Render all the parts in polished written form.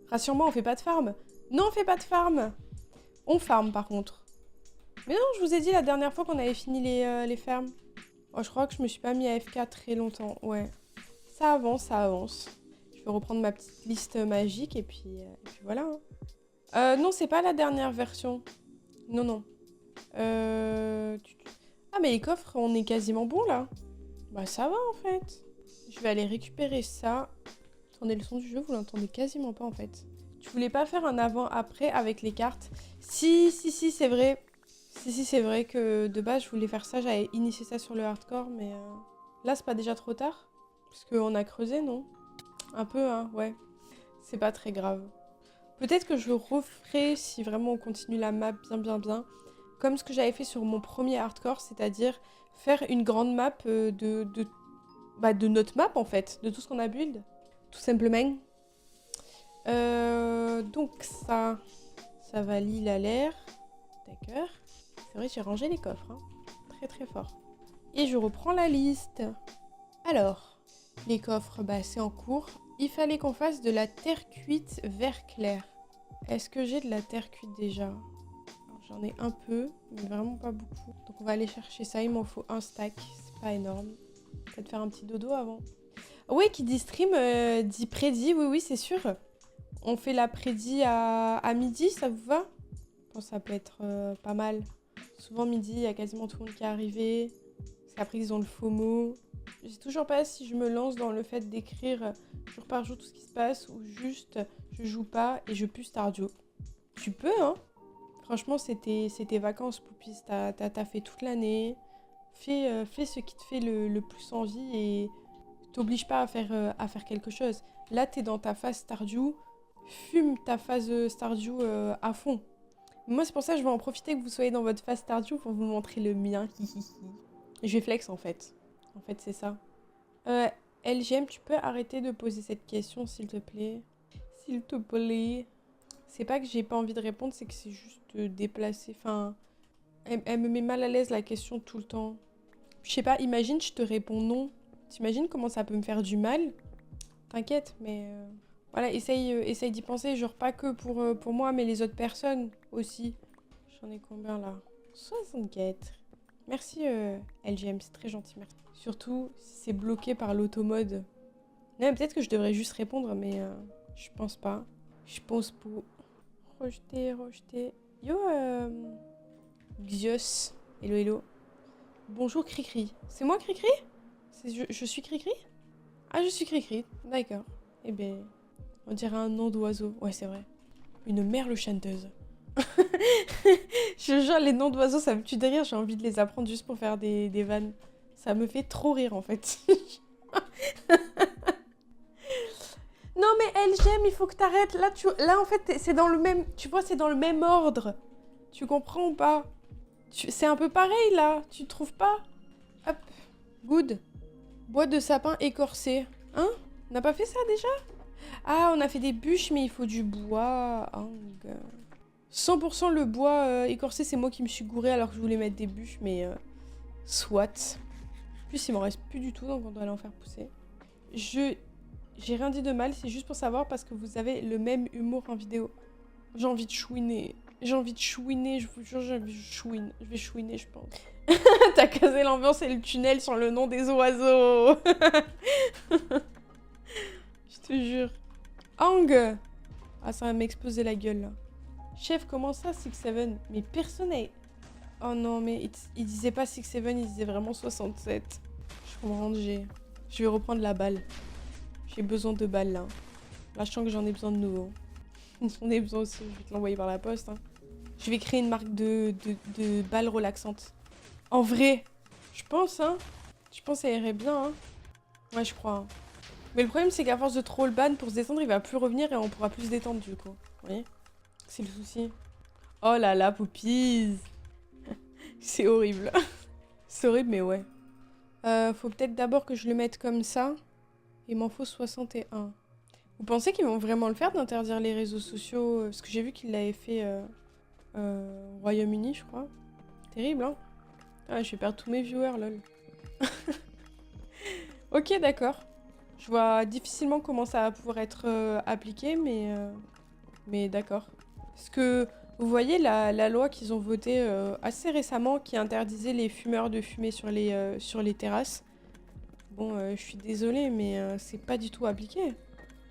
Rassure-moi, on fait pas de farm. Non, on fait pas de farm. On farm, par contre. Mais non, je vous ai dit la dernière fois qu'on avait fini les fermes. Oh, je crois que je me suis pas mis à FK très longtemps. Ouais. Ça avance, ça avance. Je vais reprendre ma petite liste magique et puis voilà. Hein. Non, c'est pas la dernière version. Non, non. Ah, mais les coffres, on est quasiment bon, là. Bah, ça va, en fait. Je vais aller récupérer ça. Attendez, le son du jeu, vous l'entendez quasiment pas, en fait. Tu voulais pas faire un avant-après avec les cartes? Si, c'est vrai. Si, c'est vrai que de base, je voulais faire ça. J'avais initié ça sur le hardcore, mais là, c'est pas déjà trop tard? Parce qu'on a creusé, non? Un peu, hein, ouais. C'est pas très grave. Peut-être que je le referai si vraiment on continue la map bien. Comme ce que j'avais fait sur mon premier hardcore, c'est-à-dire faire une grande map de notre map, en fait. De tout ce qu'on a build. Tout simplement. Donc ça valide à l'air. D'accord. C'est vrai, j'ai rangé les coffres. Hein. Très très fort. Et je reprends la liste. Alors, les coffres, bah c'est en cours. Il fallait qu'on fasse de la terre cuite vert clair. Est-ce que j'ai de la terre cuite déjà? J'en ai un peu, mais vraiment pas beaucoup. Donc on va aller chercher ça. Il m'en faut un stack. C'est pas énorme. Peut-être faire un petit dodo avant. Ouais, qui dit stream, dit prédit. Oui, c'est sûr. On fait la prédit à midi, ça vous va? Je pense que ça peut être pas mal. Souvent midi, il y a quasiment tout le monde qui est arrivé. Parce qu'après, ils ont le FOMO. Je sais toujours pas si je me lance dans le fait d'écrire jour par jour tout ce qui se passe ou juste je joue pas et je pue Stardew. Tu peux, hein? Franchement, c'est tes vacances, Poupis. T'as fait toute l'année. Fais ce qui te fait le plus envie et t'oblige pas à faire quelque chose. Là, t'es dans ta phase Stardew. Fume ta phase Stardew à fond. Moi, c'est pour ça que je vais en profiter que vous soyez dans votre phase Stardew pour vous montrer le mien. Je vais flex, en fait. En fait, c'est ça. LGM, tu peux arrêter de poser cette question, s'il te plaît? S'il te plaît. C'est pas que j'ai pas envie de répondre, c'est que c'est juste déplacé. Enfin, elle me met mal à l'aise la question tout le temps. Je sais pas, imagine, je te réponds non. T'imagines comment ça peut me faire du mal? T'inquiète, mais... Voilà, essaye d'y penser, genre pas que pour moi, mais les autres personnes aussi. J'en ai combien là? 64. Merci LGM, c'est très gentil, merci. Surtout si c'est bloqué par l'automode. Non, peut-être que je devrais juste répondre, mais je pense pas. Je pense pas. Rejeter. Yo, Xios. Hello. Bonjour Cricri. C'est moi Cricri? Je suis Cricri? Ah, je suis Cricri, d'accord. Eh ben, on dirait un nom d'oiseau. Ouais, c'est vrai. Une merle chanteuse. Je jure, les noms d'oiseaux, ça me tue de rire. J'ai envie de les apprendre juste pour faire des vannes. Ça me fait trop rire, en fait. Non, mais LGM, il faut que t'arrêtes. Là, en fait, c'est dans le même... Tu vois, c'est dans le même ordre. Tu comprends ou pas? C'est un peu pareil, là. Tu trouves pas? Hop. Good. Bois de sapin écorcé. Hein? On n'a pas fait ça, déjà? Ah, on a fait des bûches, mais il faut du bois. Oh, 100% le bois écorcé, c'est moi qui me suis gourée alors que je voulais mettre des bûches, mais soit. En plus, il m'en reste plus du tout, donc on doit aller en faire pousser. J'ai rien dit de mal, c'est juste pour savoir parce que vous avez le même humour en vidéo. J'ai envie de chouiner. Je vous jure, je vais chouiner, je pense. T'as casé l'ambiance et le tunnel sur le nom des oiseaux. Je te jure. Hang! Ah, ça va m'exploser la gueule, là. Chef, comment ça, 6-7? Mais personne n'est... Oh non, mais il disait pas 6-7, il disait vraiment 67. Je comprends ranger. Je vais reprendre la balle. J'ai besoin de balles, là. Là, je sens que j'en ai besoin de nouveau. J'en ai besoin aussi, je vais te l'envoyer par la poste. Hein. Je vais créer une marque de balles relaxantes. En vrai, je pense, hein. Je pense que ça irait bien, hein. Ouais, je crois. Hein. Mais le problème, c'est qu'à force de trop le ban, pour se détendre, il va plus revenir et on pourra plus se détendre, du coup. Vous voyez? C'est le souci. Oh là là, Poupies. C'est horrible. C'est horrible, mais ouais. Faut peut-être d'abord que je le mette comme ça. Il m'en faut 61. Vous pensez qu'ils vont vraiment le faire d'interdire les réseaux sociaux? Parce que j'ai vu qu'ils l'avaient fait au Royaume-Uni, je crois. Terrible, hein? Ah, je vais perdre tous mes viewers, lol. Ok, d'accord. Je vois difficilement comment ça va pouvoir être appliqué, mais Mais d'accord. Parce que vous voyez la loi qu'ils ont votée assez récemment qui interdisait les fumeurs de fumer sur les terrasses. Bon, je suis désolée, mais c'est pas du tout appliqué.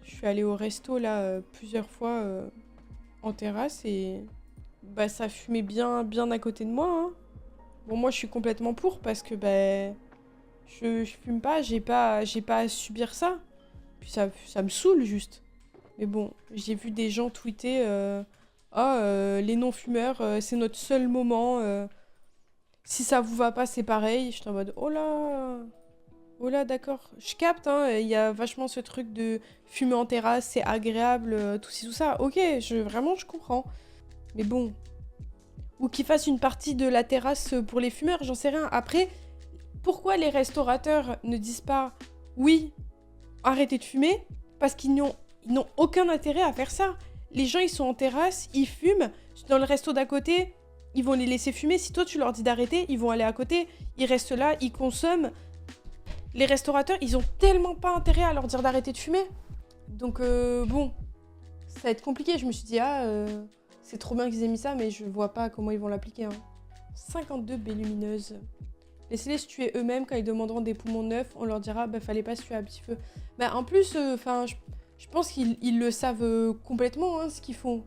Je suis allée au resto là plusieurs fois en terrasse et bah ça fumait bien à côté de moi, hein. Bon, moi je suis complètement pour parce que bah je fume pas, j'ai pas à subir ça. Puis ça me saoule juste. Mais bon, j'ai vu des gens tweeter ah, les non-fumeurs, c'est notre seul moment. Si ça vous va pas, c'est pareil. J'étais en mode oh là, d'accord. Je capte, hein, il y a vachement ce truc de fumer en terrasse, c'est agréable, tout ci, tout ça. Ok, vraiment, je comprends. Mais bon. Ou qu'ils fassent une partie de la terrasse pour les fumeurs, j'en sais rien. Après, pourquoi les restaurateurs ne disent pas oui, arrêtez de fumer? Parce ils n'ont aucun intérêt à faire ça. Les gens, ils sont en terrasse, ils fument. Dans le resto d'à côté, ils vont les laisser fumer. Si toi, tu leur dis d'arrêter, ils vont aller à côté. Ils restent là, ils consomment. Les restaurateurs, ils ont tellement pas intérêt à leur dire d'arrêter de fumer. Donc, bon, ça va être compliqué. Je me suis dit, c'est trop bien qu'ils aient mis ça, mais je vois pas comment ils vont l'appliquer, hein. 52 baies lumineuses. Laissez-les se tuer eux-mêmes quand ils demanderont des poumons neufs. On leur dira, bah, fallait pas se tuer à petit feu. Bah, en plus, je pense qu'ils le savent complètement, hein, ce qu'ils font.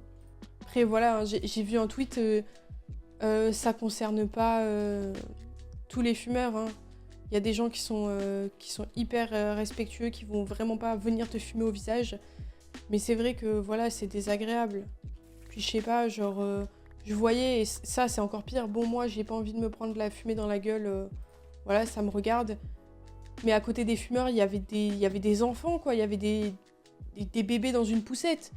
Après, voilà, hein, j'ai vu un tweet, ça concerne pas tous les fumeurs, hein. Il y a des gens qui sont hyper respectueux, qui vont vraiment pas venir te fumer au visage. Mais c'est vrai que, voilà, c'est désagréable. Puis, je sais pas, genre... je voyais, et ça, c'est encore pire. Bon, moi, j'ai pas envie de me prendre de la fumée dans la gueule. Voilà, ça me regarde. Mais à côté des fumeurs, il y avait des enfants, quoi. Il y avait des bébés dans une poussette.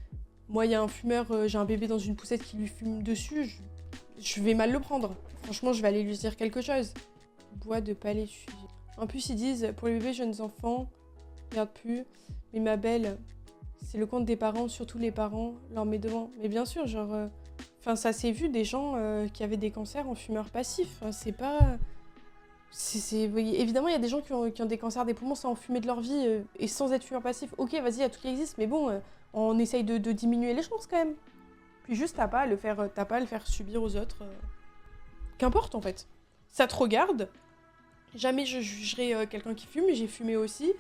Moi, il y a un fumeur, j'ai un bébé dans une poussette qui lui fume dessus. Je vais mal le prendre. Franchement, je vais aller lui dire quelque chose. Bois de palais fusils. En plus, ils disent, pour les bébés jeunes enfants, regarde plus. Mais ma belle, c'est le compte des parents, surtout les parents, leur met devant. Mais bien sûr, genre... Enfin, ça s'est vu des gens qui avaient des cancers en fumeurs passifs. Enfin, c'est pas... Oui, évidemment, il y a des gens qui ont des cancers des poumons sans fumer de leur vie et sans être fumeurs passifs. Ok, vas-y, il y a tout qui existe, mais bon, on essaye de diminuer les chances quand même. Puis juste, t'as pas à le faire subir aux autres. Qu'importe, en fait. Ça te regarde. Jamais je jugerai quelqu'un qui fume, j'ai fumé aussi.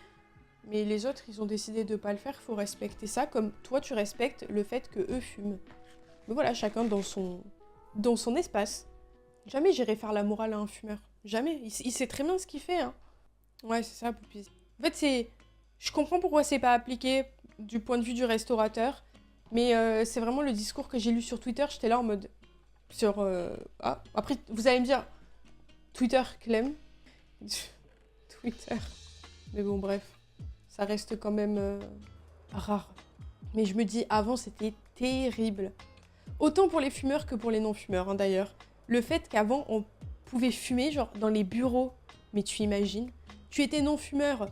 Mais les autres, ils ont décidé de pas le faire, faut respecter ça, comme toi, tu respectes le fait que eux fument. Mais voilà, chacun dans son espace. Jamais j'irai faire la morale à un fumeur. Jamais. Il sait très bien ce qu'il fait, hein. Ouais, c'est ça, Poupie. En fait, je comprends pourquoi c'est pas appliqué du point de vue du restaurateur, mais c'est vraiment le discours que j'ai lu sur Twitter. J'étais là en mode... Ah, après, vous allez me dire... Twitter, Clem. Twitter. Mais bon, bref. Ça reste quand même rare. Mais je me dis, avant, c'était terrible. Autant pour les fumeurs que pour les non-fumeurs, hein, d'ailleurs. Le fait qu'avant, on pouvait fumer, genre, dans les bureaux. Mais tu imagines, tu étais non-fumeur.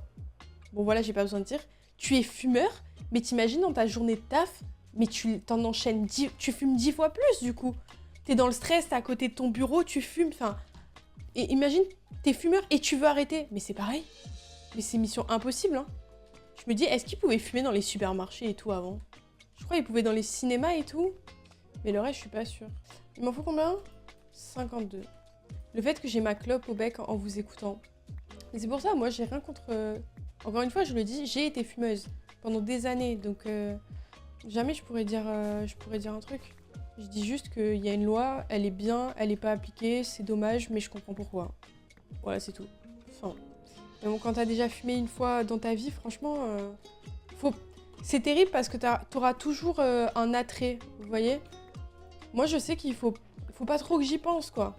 Bon, voilà, j'ai pas besoin de dire. Tu es fumeur, mais t'imagines dans ta journée de taf, mais tu t'en enchaînes tu fumes 10 fois plus, du coup. T'es dans le stress, t'es à côté de ton bureau, tu fumes, enfin... Et imagine, t'es fumeur et tu veux arrêter. Mais c'est pareil. Mais c'est mission impossible, hein. Je me dis, est-ce qu'ils pouvaient fumer dans les supermarchés et tout avant? Je crois qu'ils pouvaient dans les cinémas et tout. Mais le reste, je suis pas sûre. Il m'en faut combien? 52. Le fait que j'ai ma clope au bec en vous écoutant. Et c'est pour ça, moi, j'ai rien contre... Encore une fois, je le dis, j'ai été fumeuse pendant des années. Donc, jamais je pourrais dire un truc. Je dis juste qu'il y a une loi, elle est bien, elle est pas appliquée, c'est dommage, mais je comprends pourquoi. Voilà, c'est tout. Enfin... Mais bon, quand t'as déjà fumé une fois dans ta vie, franchement, c'est terrible parce que t'auras toujours un attrait, vous voyez? Moi, je sais qu'il faut pas trop que j'y pense, quoi.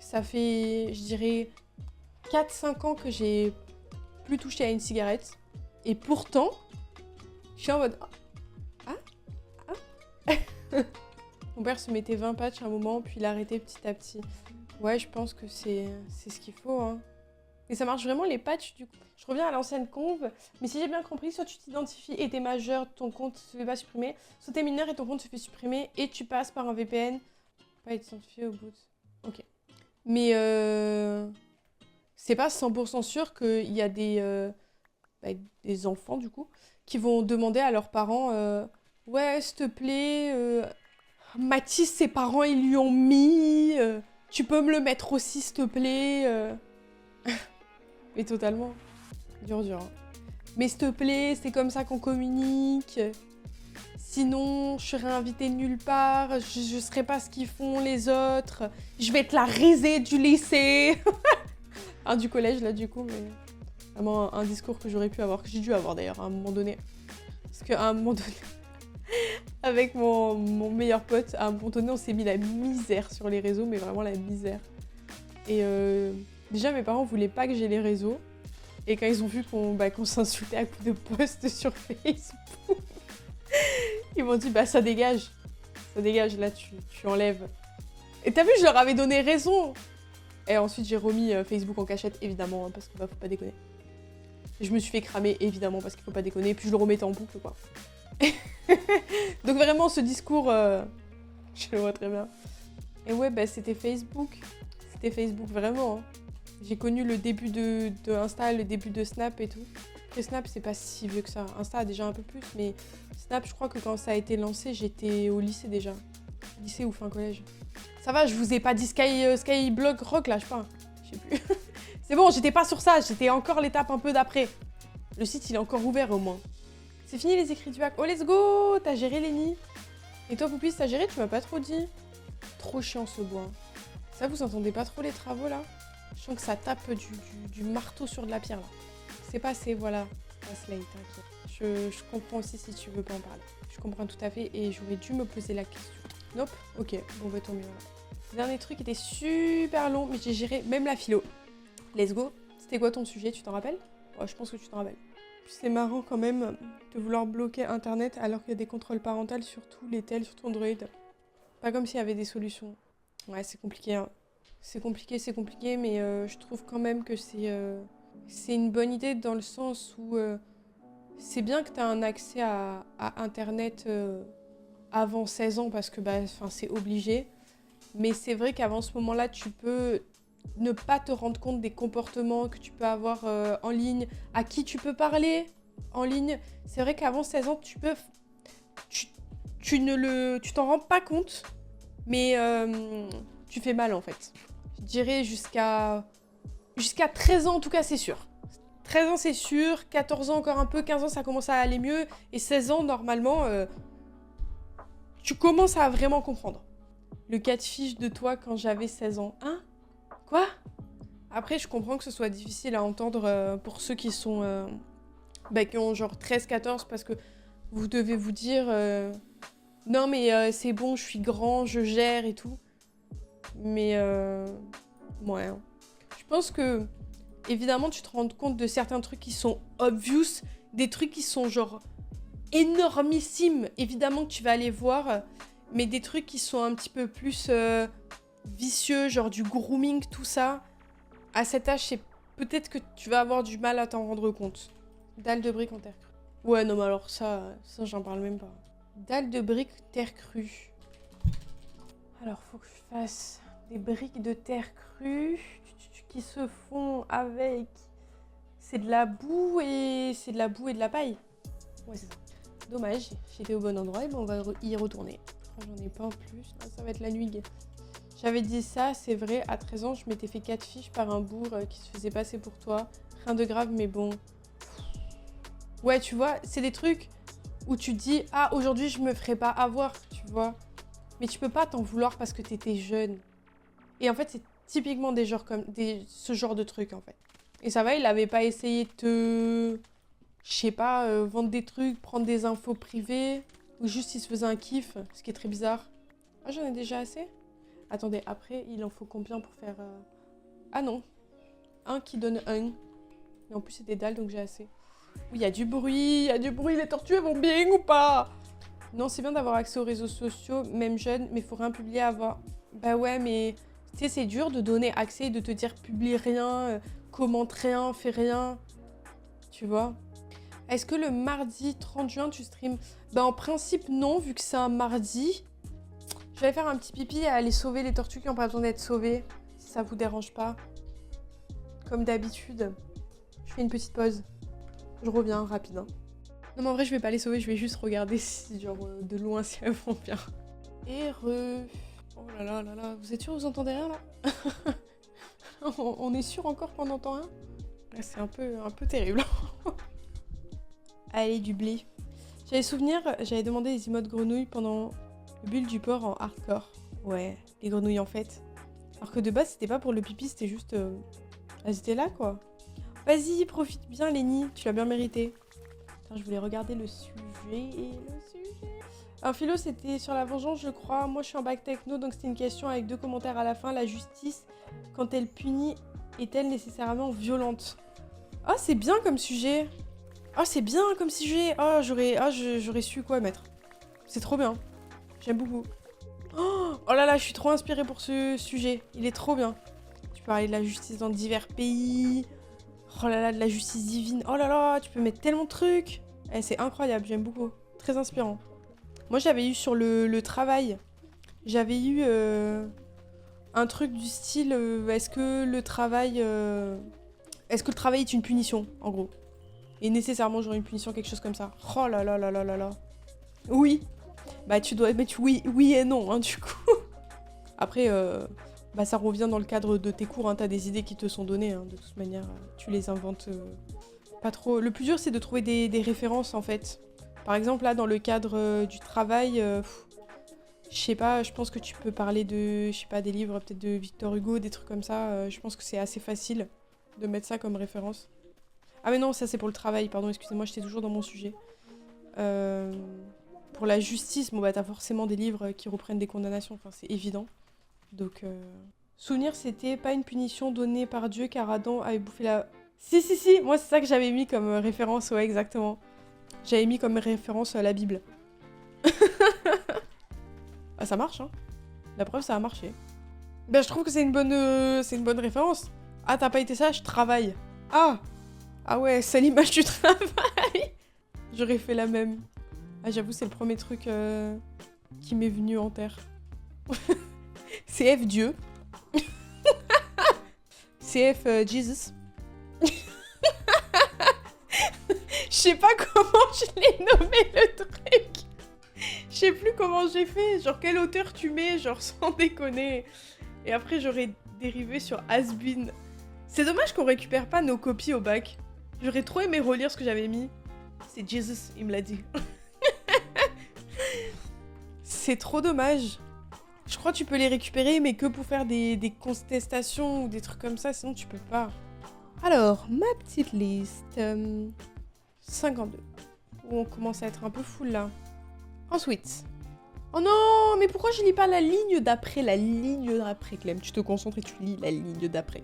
Ça fait, je dirais, 4-5 ans que j'ai plus touché à une cigarette. Et pourtant, je suis en mode... Ah. Mon père se mettait 20 patchs à un moment, puis il a arrêté petit à petit. Ouais, je pense que c'est ce qu'il faut, hein. Et ça marche vraiment les patchs du coup. Je reviens à l'ancienne conve, mais si j'ai bien compris, soit tu t'identifies et t'es majeur, ton compte se fait pas supprimer, soit t'es mineur et ton compte se fait supprimer et tu passes par un VPN. Pas identifié au bout. Ok. Mais c'est pas 100% sûr qu'il y a des enfants du coup qui vont demander à leurs parents Ouais, s'il te plaît, Mathis, ses parents, ils lui ont mis. Tu peux me le mettre aussi, s'il te plaît. Mais totalement. Dur, dur. Hein. Mais s'il te plaît, c'est comme ça qu'on communique. Sinon, je serais invitée nulle part. Je serais pas ce qu'ils font les autres. Je vais te la riser du lycée. Du collège, là, du coup, mais... Vraiment un discours que j'aurais pu avoir, que j'ai dû avoir d'ailleurs à un moment donné. Parce qu'à un moment donné, avec mon meilleur pote, à un moment donné, on s'est mis la misère sur les réseaux, mais vraiment la misère. Et déjà, mes parents voulaient pas que j'ai les réseaux. Et quand ils ont vu qu'on s'insultait à coups de posts sur Facebook, ils m'ont dit, bah ça dégage. Ça dégage, là, tu enlèves. Et t'as vu, je leur avais donné raison. Et ensuite, j'ai remis Facebook en cachette, évidemment, hein, parce que bah, faut pas déconner. Je me suis fait cramer, évidemment, parce qu'il faut pas déconner. Puis je le remettais en boucle, quoi. Donc vraiment, ce discours, je le vois très bien. Et ouais, bah c'était Facebook. C'était Facebook, vraiment. Hein. J'ai connu le début de Insta, le début de Snap et tout. Après Snap, c'est pas si vieux que ça. Insta a déjà un peu plus, mais Snap, je crois que quand ça a été lancé, j'étais au lycée déjà. Lycée ou fin collège. Ça va, je vous ai pas dit Skyblock Rock, là, je sais pas. Je sais plus. C'est bon, j'étais pas sur ça, j'étais encore l'étape un peu d'après. Le site, il est encore ouvert au moins. C'est fini les écrits du bac. Oh, let's go! T'as géré Lenny. Et toi, Poupis, t'as géré? Tu m'as pas trop dit. Trop chiant ce bois. Ça, vous entendez pas trop les travaux là? Je sens que ça tape du marteau sur de la pierre là. C'est passé, voilà. Slay, t'inquiète. Je comprends aussi si tu veux pas en parler. Je comprends tout à fait et j'aurais dû me poser la question. Nope. Ok, bon, bah tant mieux. Le dernier truc était super long, mais j'ai géré même la philo. Let's go. C'était quoi ton sujet, tu t'en rappelles? Ouais, je pense que tu t'en rappelles. C'est marrant quand même de vouloir bloquer Internet alors qu'il y a des contrôles parentaux sur tous les tels, sur ton Android. Pas comme s'il y avait des solutions. Ouais, c'est compliqué. Hein. C'est compliqué, mais je trouve quand même que c'est une bonne idée dans le sens où c'est bien que tu as un accès à Internet avant 16 ans parce que bah, c'est obligé. Mais c'est vrai qu'avant ce moment-là, tu peux ne pas te rendre compte des comportements que tu peux avoir en ligne, à qui tu peux parler en ligne. C'est vrai qu'avant 16 ans, tu t'en rends pas compte, mais tu fais mal en fait. Je dirais jusqu'à 13 ans en tout cas, c'est sûr. 13 ans c'est sûr, 14 ans encore un peu, 15 ans ça commence à aller mieux, et 16 ans normalement, tu commences à vraiment comprendre. Le cas de fiche de toi quand j'avais 16 ans. Hein? Quoi? Après, je comprends que ce soit difficile à entendre pour ceux qui sont... qui ont genre 13-14 parce que vous devez vous dire non mais c'est bon, je suis grand, je gère et tout. Mais ouais. Hein. Je pense que évidemment tu te rends compte de certains trucs qui sont obvious, des trucs qui sont genre énormissimes. Évidemment que tu vas aller voir, mais des trucs qui sont un petit peu plus vicieux, genre du grooming, tout ça. À cet âge, c'est peut-être que tu vas avoir du mal à t'en rendre compte. Dalle de briques en terre crue. Ouais, non, mais alors ça j'en parle même pas. Dalle de briques terre crue. Alors, faut que je fasse des briques de terre crue qui se font avec... C'est de la boue et de la paille. Ouais, c'est ça. Dommage, j'étais au bon endroit et ben on va y retourner. J'en ai pas en plus. Ah, ça va être la nuit. J'avais dit ça, c'est vrai, à 13 ans, je m'étais fait 4 fiches par un bourg qui se faisait passer pour toi. Rien de grave, mais bon. Ouais, tu vois, c'est des trucs où tu te dis, ah, aujourd'hui, je me ferai pas avoir, tu vois. Mais tu peux pas t'en vouloir parce que t'étais jeune. Et en fait, c'est typiquement ce genre de trucs, en fait. Et ça va, il avait pas essayé de te... Je sais pas, vendre des trucs, prendre des infos privées. Ou juste, il se faisait un kiff, ce qui est très bizarre. Ah, j'en ai déjà assez? Attendez, après, il en faut combien pour faire... Ah non. Un qui donne un. Mais en plus, c'est des dalles, donc j'ai assez. Oui, il y a du bruit, les tortues, elles vont bien ou pas? Non, c'est bien d'avoir accès aux réseaux sociaux, même jeune, mais faut rien publier avant. Bah ouais, mais... Tu sais, c'est dur de donner accès et de te dire publie rien, commente rien, fais rien. Tu vois? Est-ce que le mardi 30 juin, tu streams? Bah en principe, non, vu que c'est un mardi. Je vais faire un petit pipi et aller sauver les tortues qui n'ont pas besoin d'être sauvées, si ça vous dérange pas. Comme d'habitude. Je fais une petite pause. Je reviens rapide. Hein. Non mais en vrai je vais pas les sauver, je vais juste regarder si, genre de loin si elles vont bien. Et Oh là là là là, vous êtes sûr vous entendez rien là? On est sûr encore qu'on entend rien? C'est un peu terrible. Allez, du blé. J'avais souvenir, j'avais demandé les emotes grenouilles pendant le build du port en hardcore. Ouais, les grenouilles en fait. Alors que de base c'était pas pour le pipi, c'était juste... Elles étaient là quoi. Vas-y, profite bien Lenny, tu l'as bien mérité. Attends, je voulais regarder le sujet. Alors philo c'était sur la vengeance je crois. Moi je suis en bac techno donc c'était une question avec 2 commentaires à la fin. La justice, quand elle punit, est-elle nécessairement violente? Ah c'est bien comme sujet. Ah c'est bien comme sujet. Ah j'aurais su quoi mettre. C'est trop bien. J'aime beaucoup. Oh là là, je suis trop inspirée pour ce sujet. Il est trop bien. Tu peux parler de la justice dans divers pays. Oh là là, de la justice divine. Oh là là, tu peux mettre tellement de trucs. Eh, c'est incroyable, j'aime beaucoup. Très inspirant. Moi, j'avais eu sur le travail, j'avais eu un truc du style est-ce que le travail est une punition, en gros. Et nécessairement, j'aurais une punition, quelque chose comme ça. Oh là là là là là là. Oui. Bah, tu dois mettre oui et non, hein, du coup. Après, bah, ça revient dans le cadre de tes cours, hein, t'as des idées qui te sont données, hein, de toute manière, tu les inventes pas trop. Le plus dur, c'est de trouver des références, en fait. Par exemple, là, dans le cadre du travail, je sais pas, je pense que tu peux parler de, je sais pas, des livres peut-être de Victor Hugo, des trucs comme ça. Je pense que c'est assez facile de mettre ça comme référence. Ah mais non, ça c'est pour le travail, pardon, excusez-moi, j'étais toujours dans mon sujet. Pour la justice, bon bah t'as forcément des livres qui reprennent des condamnations, enfin c'est évident. Donc, souvenir, c'était pas une punition donnée par Dieu car Adam avait bouffé la... Si, moi c'est ça que j'avais mis comme référence, ouais, exactement. J'avais mis comme référence la Bible. Ah, ça marche, hein. La preuve, ça a marché. Ben, je trouve que c'est une bonne référence. Ah, t'as pas été sage, travaille. Ah ouais, c'est l'image du travail. J'aurais fait la même. Ah, j'avoue, c'est le premier truc qui m'est venu en terre. CF Dieu. CF Jesus. Je sais pas comment je l'ai nommé le truc. Je sais plus comment j'ai fait. Genre, quelle hauteur tu mets, genre, sans déconner. Et après, j'aurais dérivé sur Has-been. C'est dommage qu'on récupère pas nos copies au bac. J'aurais trop aimé relire ce que j'avais mis. C'est Jesus, il me l'a dit. C'est trop dommage. Je crois que tu peux les récupérer, mais que pour faire des contestations ou des trucs comme ça, sinon tu peux pas. Alors, ma petite liste. 52. On commence à être un peu full là. Ensuite. Oh non, mais pourquoi je lis pas la ligne d'après? La ligne d'après, Clem. Tu te concentres et tu lis la ligne d'après.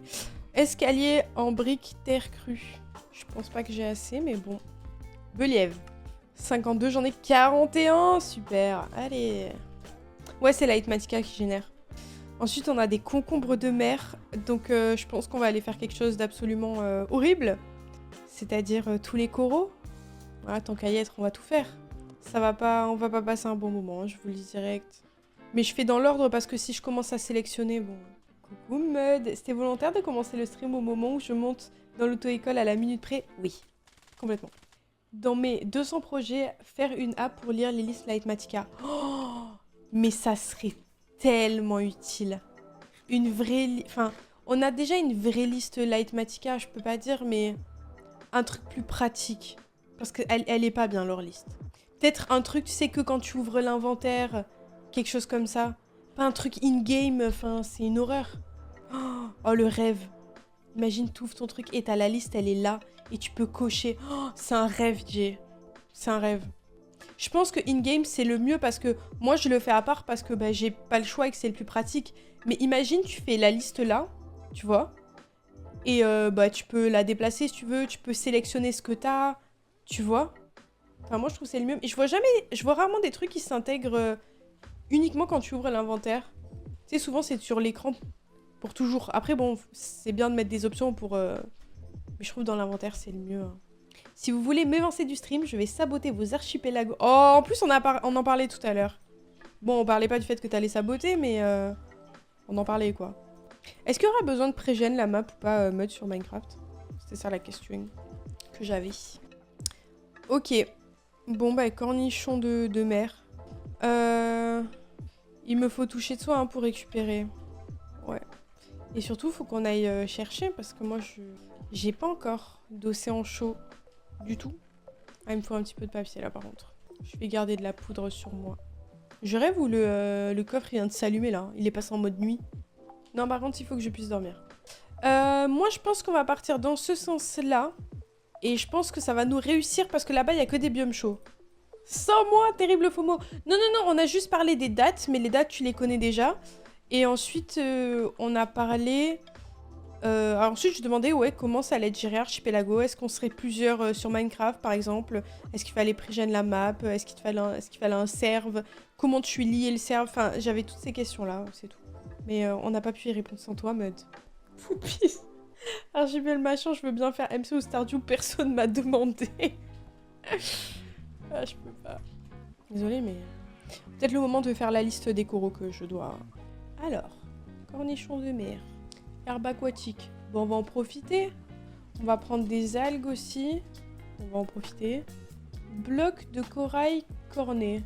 Escalier en briques terre crue. Je pense pas que j'ai assez, mais bon. Beliève. 52, j'en ai 41. Super. Allez. Ouais, c'est la Hitmatica qui génère. Ensuite, on a des concombres de mer. Donc, je pense qu'on va aller faire quelque chose d'absolument horrible. C'est-à-dire tous les coraux. Voilà, tant qu'à y être, on va tout faire. Ça va pas, on va pas passer un bon moment, hein, je vous le dis direct. Mais je fais dans l'ordre parce que si je commence à sélectionner, bon... Coucou Mud, c'était volontaire de commencer le stream au moment où je monte dans l'auto-école à la minute près? Oui, complètement. Dans mes 200 projets, faire une app pour lire les listes Litematica. Oh, mais ça serait tellement utile. Une vraie... Enfin, on a déjà une vraie liste Litematica, je peux pas dire, mais... Un truc plus pratique. Parce qu'elle est pas bien, leur liste. Peut-être un truc, tu sais, que quand tu ouvres l'inventaire, quelque chose comme ça. Pas un truc in-game, enfin, c'est une horreur. Oh, le rêve. Imagine, tu ouvres ton truc et t'as la liste, elle est là. Et tu peux cocher. Oh, c'est un rêve, Jay. C'est un rêve. Je pense que in-game, c'est le mieux parce que moi, je le fais à part parce que bah, j'ai pas le choix et que c'est le plus pratique. Mais imagine, tu fais la liste là, tu vois. Et bah, tu peux la déplacer si tu veux. Tu peux sélectionner ce que t'as. Tu vois. Enfin, moi, je trouve que c'est le mieux. Et je vois rarement des trucs qui s'intègrent uniquement quand tu ouvres l'inventaire. Tu sais, souvent, c'est sur l'écran pour toujours. Après, bon, c'est bien de mettre des options pour... Mais je trouve dans l'inventaire, c'est le mieux. Hein. Si vous voulez m'évincer du stream, je vais saboter vos archipelagos. Oh, en plus, on en parlait tout à l'heure. Bon, on parlait pas du fait que t'allais saboter, mais on en parlait, quoi. Est-ce qu'il y aura besoin de pré-gène la map ou pas mode sur Minecraft? C'était ça la question que j'avais. Ok. Bon, bah, cornichon de mer. Il me faut toucher de soi hein, pour récupérer. Ouais. Et surtout, faut qu'on aille chercher parce que moi, j'ai pas encore d'océan chaud du tout. Ah, il me faut un petit peu de papier là, par contre. Je vais garder de la poudre sur moi. Je rêve où le coffre il vient de s'allumer là. Il est passé en mode nuit. Non, par contre, il faut que je puisse dormir. Moi, je pense qu'on va partir dans ce sens-là. Et je pense que ça va nous réussir parce que là-bas, il n'y a que des biomes chauds. Sans moi, terrible FOMO. Non, non, non, on a juste parlé des dates, mais les dates, tu les connais déjà. Et ensuite, on a parlé... alors ensuite, je demandais ouais, comment ça allait être géré Archipelago. Est-ce qu'on serait plusieurs sur Minecraft, par exemple? Est-ce qu'il fallait pré-gen la map? Est-ce qu'il fallait un serve? Comment tu liais le serve? Enfin, j'avais toutes ces questions-là, c'est tout. Mais on n'a pas pu y répondre sans toi, Mud. Poupis. Archipel machin, je veux bien faire MC ou Stardew, personne m'a demandé. Ah, je peux pas. Désolée, mais... peut-être le moment de faire la liste des coraux que je dois... Alors, cornichons de mer, herbe aquatique. Bon, on va en profiter. On va prendre des algues aussi. On va en profiter. Bloc de corail corné.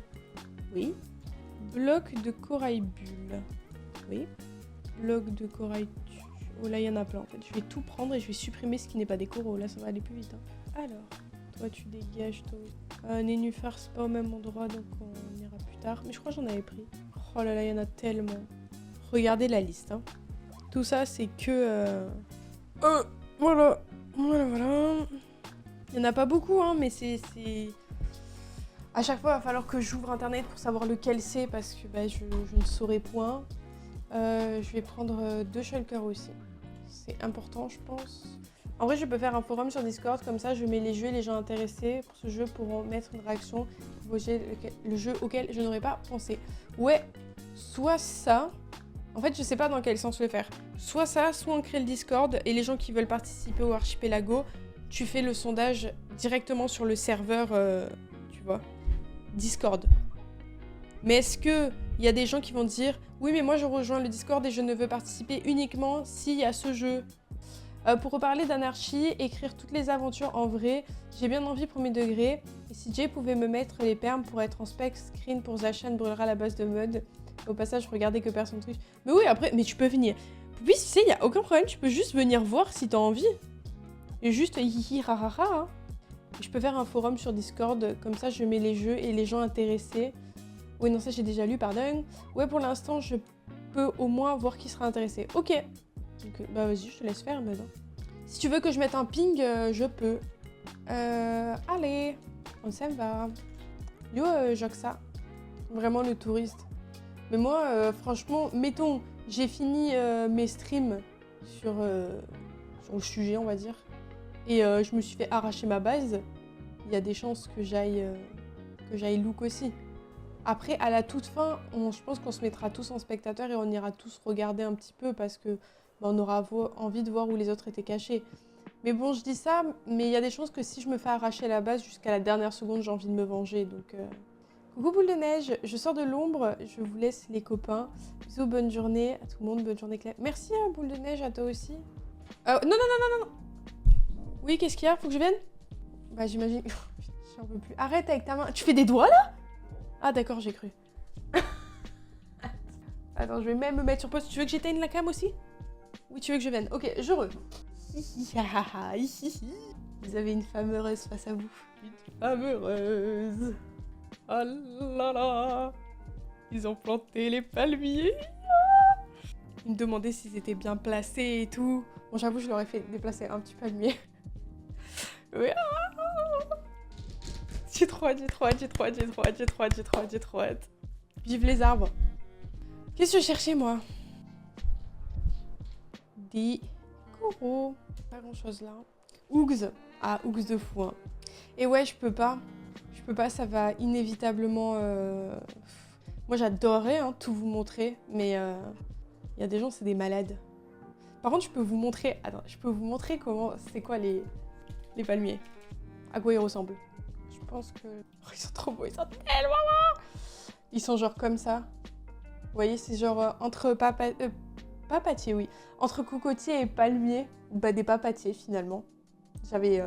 Oui. Bloc de corail bulle. Oui. Bloc de corail... Oh là, il y en a plein en fait. Je vais tout prendre et je vais supprimer ce qui n'est pas des coraux. Là, ça va aller plus vite. Hein. Alors, toi, tu dégages, toi. Nénuphar, c'est pas au même endroit, donc on ira plus tard. Mais je crois que j'en avais pris. Oh là là, il y en a tellement. Regardez la liste. Hein. Tout ça, c'est que... voilà. Voilà, voilà. Il n'y en a pas beaucoup, hein, mais c'est... À chaque fois, il va falloir que j'ouvre Internet pour savoir lequel c'est, parce que bah, je ne saurais point. Je vais prendre 2 shulkers aussi. C'est important, je pense. En vrai, je peux faire un forum sur Discord, comme ça je mets les jeux et les gens intéressés pour ce jeu pourront mettre une réaction pour le jeu auquel je n'aurais pas pensé. Ouais, soit ça. En fait, je sais pas dans quel sens le faire. Soit ça, soit on crée le Discord et les gens qui veulent participer au Archipelago, tu fais le sondage directement sur le serveur, tu vois, Discord. Mais est-ce que il y a des gens qui vont dire « Oui, mais moi je rejoins le Discord et je ne veux participer uniquement s'il y a ce jeu. » Pour reparler d'anarchie, écrire toutes les aventures en vrai, j'ai bien envie premier degré. Et si Jay pouvait me mettre les permes pour être en spec screen pour Zachan brûlera la base de mode. Au passage, regardez que personne triche. Mais oui, après, mais tu peux venir. Puis tu sais, il n'y a aucun problème, tu peux juste venir voir si t'as envie. Et juste hihi rarara. Hein. Je peux faire un forum sur Discord, comme ça je mets les jeux et les gens intéressés. Oui, non, ça j'ai déjà lu, pardon. Ouais, pour l'instant, je peux au moins voir qui sera intéressé. Ok. Donc, bah vas-y, je te laisse faire maintenant. Si tu veux que je mette un ping, je peux. Allez, on s'en va. Yo, Joxa. Vraiment le touriste. Mais moi, franchement, mettons, j'ai fini mes streams sur le sujet, on va dire. Et je me suis fait arracher ma base. Il y a des chances que j'aille look aussi. Après, à la toute fin, je pense qu'on se mettra tous en spectateur et on ira tous regarder un petit peu parce que bah, on aura envie de voir où les autres étaient cachés. Mais bon, je dis ça, mais il y a des chances que si je me fais arracher la base jusqu'à la dernière seconde, j'ai envie de me venger. Donc, coucou boule de neige, je sors de l'ombre, je vous laisse les copains. Bisous, bonne journée à tout le monde, bonne journée Claire. Merci boule de neige, à toi aussi. Non, non, non, non, non. Oui, qu'est-ce qu'il y a? Faut que je vienne? Bah, j'imagine... J'en peux plus. Arrête avec ta main. Tu fais des doigts, là? Ah d'accord, j'ai cru. Attends, je vais même me mettre sur pause. Tu veux que j'éteigne la cam aussi? Oui, tu veux que je vienne. Ok, je re. Vous avez une femme heureuse face à vous. Une femme heureuse. Oh là là. Ils ont planté les palmiers. Ils me demandaient s'ils étaient bien placés et tout. Bon, j'avoue, je leur ai fait déplacer un petit palmier. Oui. J'ai trop hâte. Vive les arbres. Qu'est-ce que je cherchais, moi? Des coraux. Pas grand-chose, là. Ougs. Ah, ougs de fou, hein. Et ouais, je peux pas. Ça va inévitablement... Moi, j'adorerais hein, tout vous montrer, mais y a des gens, c'est des malades. Par contre, je peux vous montrer... Attends, je peux vous montrer comment... C'est quoi les palmiers. À quoi ils ressemblent. Je pense que... Oh, ils sont trop beaux, ils sont tellement beaux. Ils sont genre comme ça. Vous voyez, c'est genre entre papatier, oui. Entre cocotier et palmier. Bah, des papatiers, finalement. J'avais...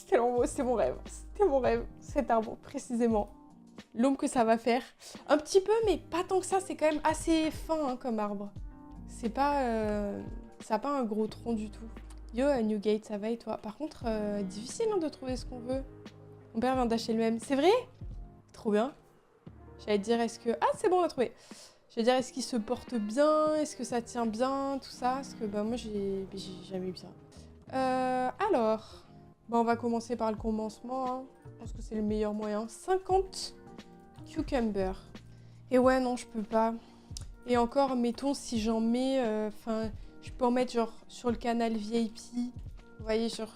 C'était mon rêve. C'était mon rêve, cet arbre, précisément. L'ombre que ça va faire. Un petit peu, mais pas tant que ça. C'est quand même assez fin hein, comme arbre. C'est pas... ça n'a pas un gros tronc du tout. Yo, Newgate, ça va et toi? Par contre, difficile hein, de trouver ce qu'on veut. Mon père vient d'acheter le même. C'est vrai? Trop bien. J'allais te dire, est-ce que... Ah, c'est bon, on a trouvé. J'allais dire, est-ce qu'il se porte bien? Est-ce que ça tient bien? Tout ça. Parce que bah, moi, j'ai jamais eu ça. Alors... Bon, on va commencer par le commencement. Hein. Je pense que c'est le meilleur moyen. 50 cucumber. Et ouais, non, je peux pas. Et encore, mettons, si j'en mets... Enfin, je peux en mettre genre sur le canal VIP. Vous voyez, genre...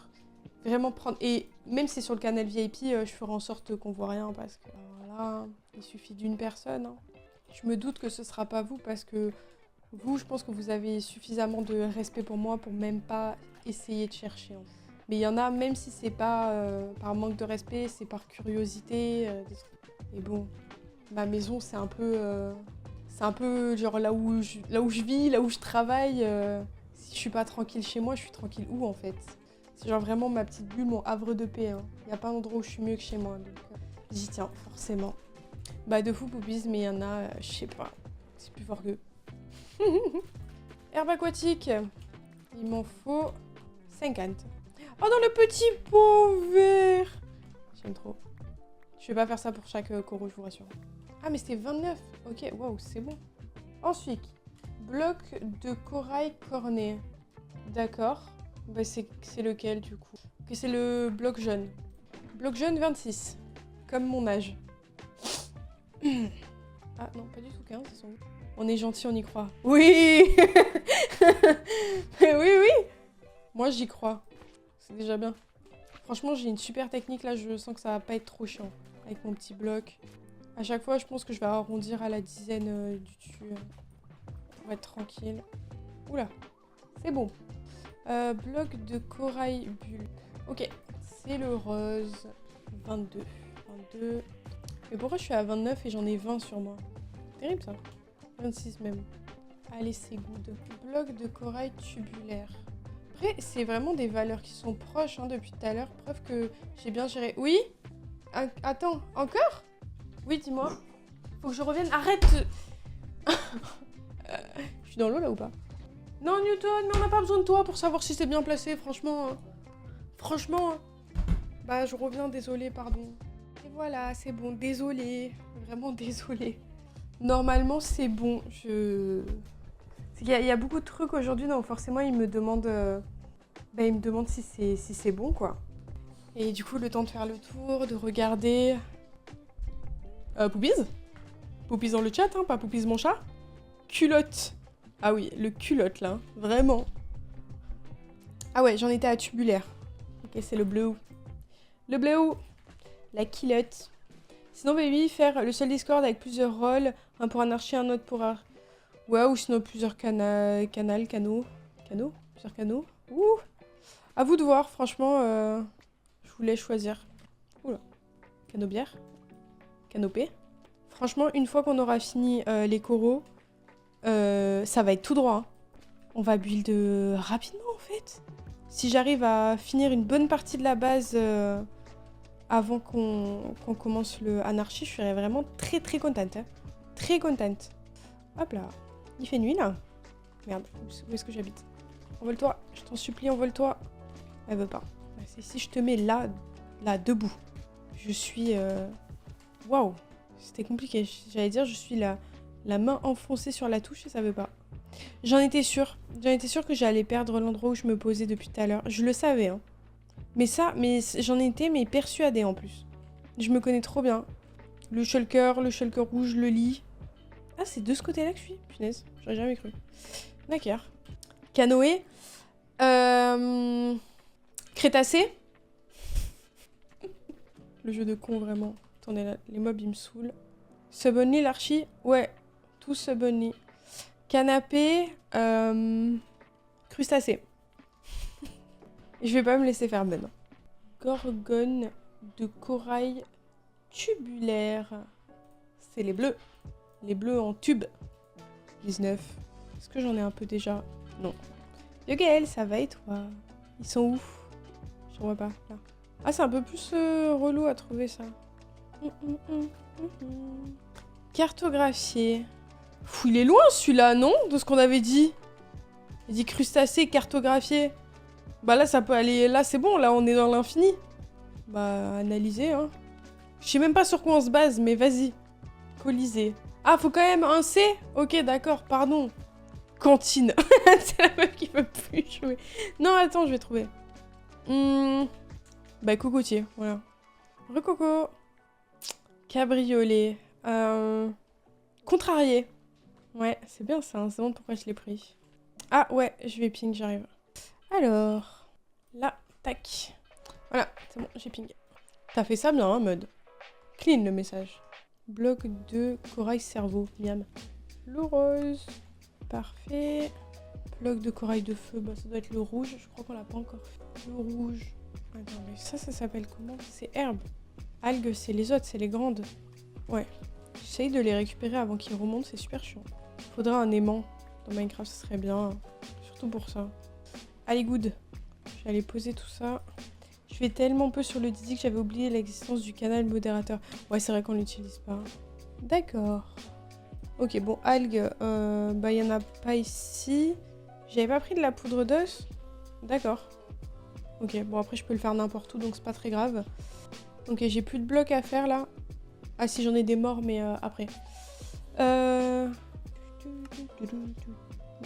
Vraiment prendre... Et même si c'est sur le canal VIP, je ferai en sorte qu'on voit rien. Parce que voilà, il suffit d'une personne. Hein. Je me doute que ce sera pas vous parce que... Vous, je pense que vous avez suffisamment de respect pour moi pour même pas essayer de chercher. Hein. Mais il y en a, même si c'est pas par manque de respect, c'est par curiosité. Et bon, ma maison, c'est un peu genre là où je vis, là où je travaille. Si je suis pas tranquille chez moi, je suis tranquille où en fait? C'est genre vraiment ma petite bulle, mon havre de paix. Hein. Il n'y a pas d'endroit où je suis mieux que chez moi. Donc j'y tiens, forcément. Bah de fou Boobies, mais il y en a, je sais pas. C'est plus fort qu'eux. Herbe aquatique. Il m'en faut 50. Oh non, le petit pot vert. J'aime trop. Je vais pas faire ça pour chaque coraux, je vous rassure. Ah, mais c'était 29. Ok, waouh, c'est bon. Ensuite, bloc de corail corné. D'accord. Bah, c'est lequel, du coup? Ok, c'est le bloc jaune. Bloc jaune 26. Comme mon âge. Ah, non, pas du tout 15, ils sont où? On est gentil, on y croit. Oui. Oui, oui. Moi, j'y crois. C'est déjà bien. Franchement, j'ai une super technique là, je sens que ça va pas être trop chiant. Avec mon petit bloc. À chaque fois, je pense que je vais arrondir à la dizaine du dessus. Pour être tranquille. Oula, c'est bon. Bloc de corail bulle. Ok, c'est le rose. 22. 22. Mais pourquoi je suis à 29 et j'en ai 20 sur moi? Terrible ça. 26 même. Allez, c'est good. Bloc de corail tubulaire. Après, c'est vraiment des valeurs qui sont proches hein, depuis tout à l'heure. Preuve que j'ai bien géré. Oui? Attends, encore? Oui, dis-moi. Faut que je revienne. Arrête! Je suis dans l'eau là ou pas? Non, Newton, mais on n'a pas besoin de toi pour savoir si c'est bien placé, franchement. Franchement. Bah, je reviens, désolée, pardon. Et voilà, c'est bon, désolée. Vraiment désolée. Normalement, c'est bon. Il y a beaucoup de trucs aujourd'hui, donc forcément, il me demande si c'est bon, quoi. Et du coup, le temps de faire le tour, de regarder... Poupies? Poupies dans le chat, hein, pas Poupies mon chat. Culotte. Ah oui, le culotte, là. Vraiment. Ah ouais, j'en étais à tubulaire. Ok, c'est le bleu. Le bleu. La culotte. Sinon, baby, faire le seul Discord avec plusieurs rôles. Un pour un archer, un autre pour... Ouais, ou sinon plusieurs canaux. Plusieurs canaux. Ouh. À vous de voir, franchement, je vous laisse choisir. Oula. Canobière. Canopée. Franchement, une fois qu'on aura fini les coraux, ça va être tout droit. Hein. On va build rapidement, en fait. Si j'arrive à finir une bonne partie de la base avant qu'on commence le anarchie, je serais vraiment très très contente. Hein. Très contente. Hop là. Il fait nuit, là. Merde, où est-ce que j'habite? Envole-toi, je t'en supplie, envole-toi. Elle veut pas. Si je te mets là, debout, je suis... Waouh, c'était compliqué. J'allais dire, je suis la main enfoncée sur la touche et ça veut pas. J'en étais sûre. Que j'allais perdre l'endroit où je me posais depuis tout à l'heure. Je le savais, hein. Mais j'en étais persuadée en plus. Je me connais trop bien. Le shulker rouge, le lit. Ah, c'est de ce côté-là que je suis? Punaise, j'aurais jamais cru. D'accord. Canoë. Crétacé. Le jeu de con, vraiment. Attendez, là, les mobs, ils me saoulent. Subonly, l'archi. Ouais, tout Subonly. Canapé. Crustacé. Je vais pas me laisser faire maintenant. Gorgone de corail tubulaire. C'est les bleus. Les bleus en tube. 19. Est-ce que j'en ai un peu déjà? Non. Yo Gaël, ça va et toi? Ils sont où? Je vois pas, là. Ah, c'est un peu plus relou à trouver ça. Cartographier. Pfff, il est loin celui-là, non? De ce qu'on avait dit. Il dit crustacés cartographier. Bah là, ça peut aller... Là, c'est bon, là, on est dans l'infini. Bah, analyser, hein. Je sais même pas sur quoi on se base, mais vas-y. Colisée. Ah, faut quand même un C? Ok, d'accord, pardon. Cantine. C'est la meuf qui veut plus jouer. Non, attends, je vais trouver. Bah, cocotier, voilà. Recoco. Cabriolet. Contrarié. Ouais, c'est bien ça, hein. C'est bon pourquoi je l'ai pris. Ah ouais, je vais ping, j'arrive. Alors, là, tac. Voilà, c'est bon, j'ai ping. T'as fait ça bien, hein, mode. Clean le message. Bloc de corail cerveau, miam. L'eau rose. Parfait. Bloc de corail de feu, bah ça doit être le rouge. Je crois qu'on l'a pas encore fait. Le rouge. Attends, mais ça s'appelle comment? C'est herbe. Algues, c'est les autres, c'est les grandes. Ouais. J'essaye de les récupérer avant qu'ils remontent, c'est super chiant. Faudrait un aimant. Dans Minecraft, ce serait bien. Surtout pour ça. Allez, good. Je vais aller poser tout ça. Je fais tellement peu sur le Didi que j'avais oublié l'existence du canal modérateur. Ouais, c'est vrai qu'on l'utilise pas. D'accord. Ok, bon, algues, bah, il n'y en a pas ici. J'avais pas pris de la poudre d'os. D'accord. Ok, bon, après, je peux le faire n'importe où, donc c'est pas très grave. Ok, j'ai plus de blocs à faire, là. Ah, si, j'en ai des morts, mais après.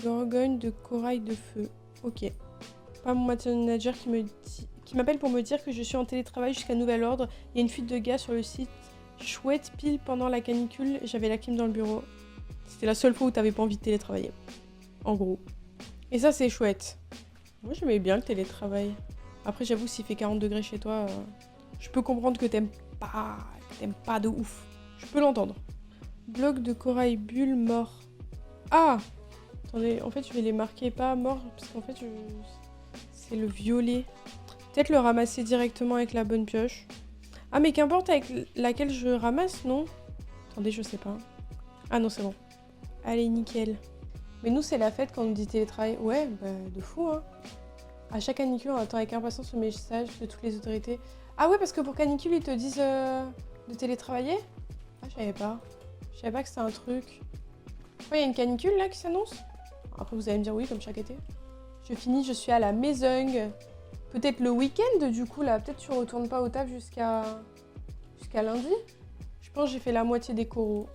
Gorgogne de corail de feu. Ok. Pas mon manager qui m'appelle pour me dire que je suis en télétravail jusqu'à nouvel ordre. Il y a une fuite de gaz sur le site. Chouette, pile pendant la canicule, j'avais la clim dans le bureau. C'était la seule fois où t'avais pas envie de télétravailler. En gros. Et ça, c'est chouette. Moi, j'aimais bien le télétravail. Après, j'avoue, s'il fait 40 degrés chez toi, je peux comprendre que t'aimes pas de ouf. Je peux l'entendre. Bloc de corail bulle mort. Ah! Attendez, en fait, je vais les marquer pas mort, parce qu'en fait, c'est le violet. Peut-être le ramasser directement avec la bonne pioche. Ah, mais qu'importe avec laquelle je ramasse, non? Attendez, je sais pas. Ah non, c'est bon. Allez, nickel. Mais nous, c'est la fête quand on nous dit télétravail. Ouais, bah, de fou, hein. À chaque canicule, on attend avec impatience le message de toutes les autorités. Ah ouais, parce que pour canicule, ils te disent de télétravailler? Ah, je savais pas. Je savais pas que c'était un truc. Ouais, il y a une canicule, là, qui s'annonce? Après, vous allez me dire oui, comme chaque été. Je finis, je suis à la maison. Peut-être le week-end, du coup, là. Peut-être tu retournes pas au taf jusqu'à lundi. Je pense que j'ai fait la moitié des coraux.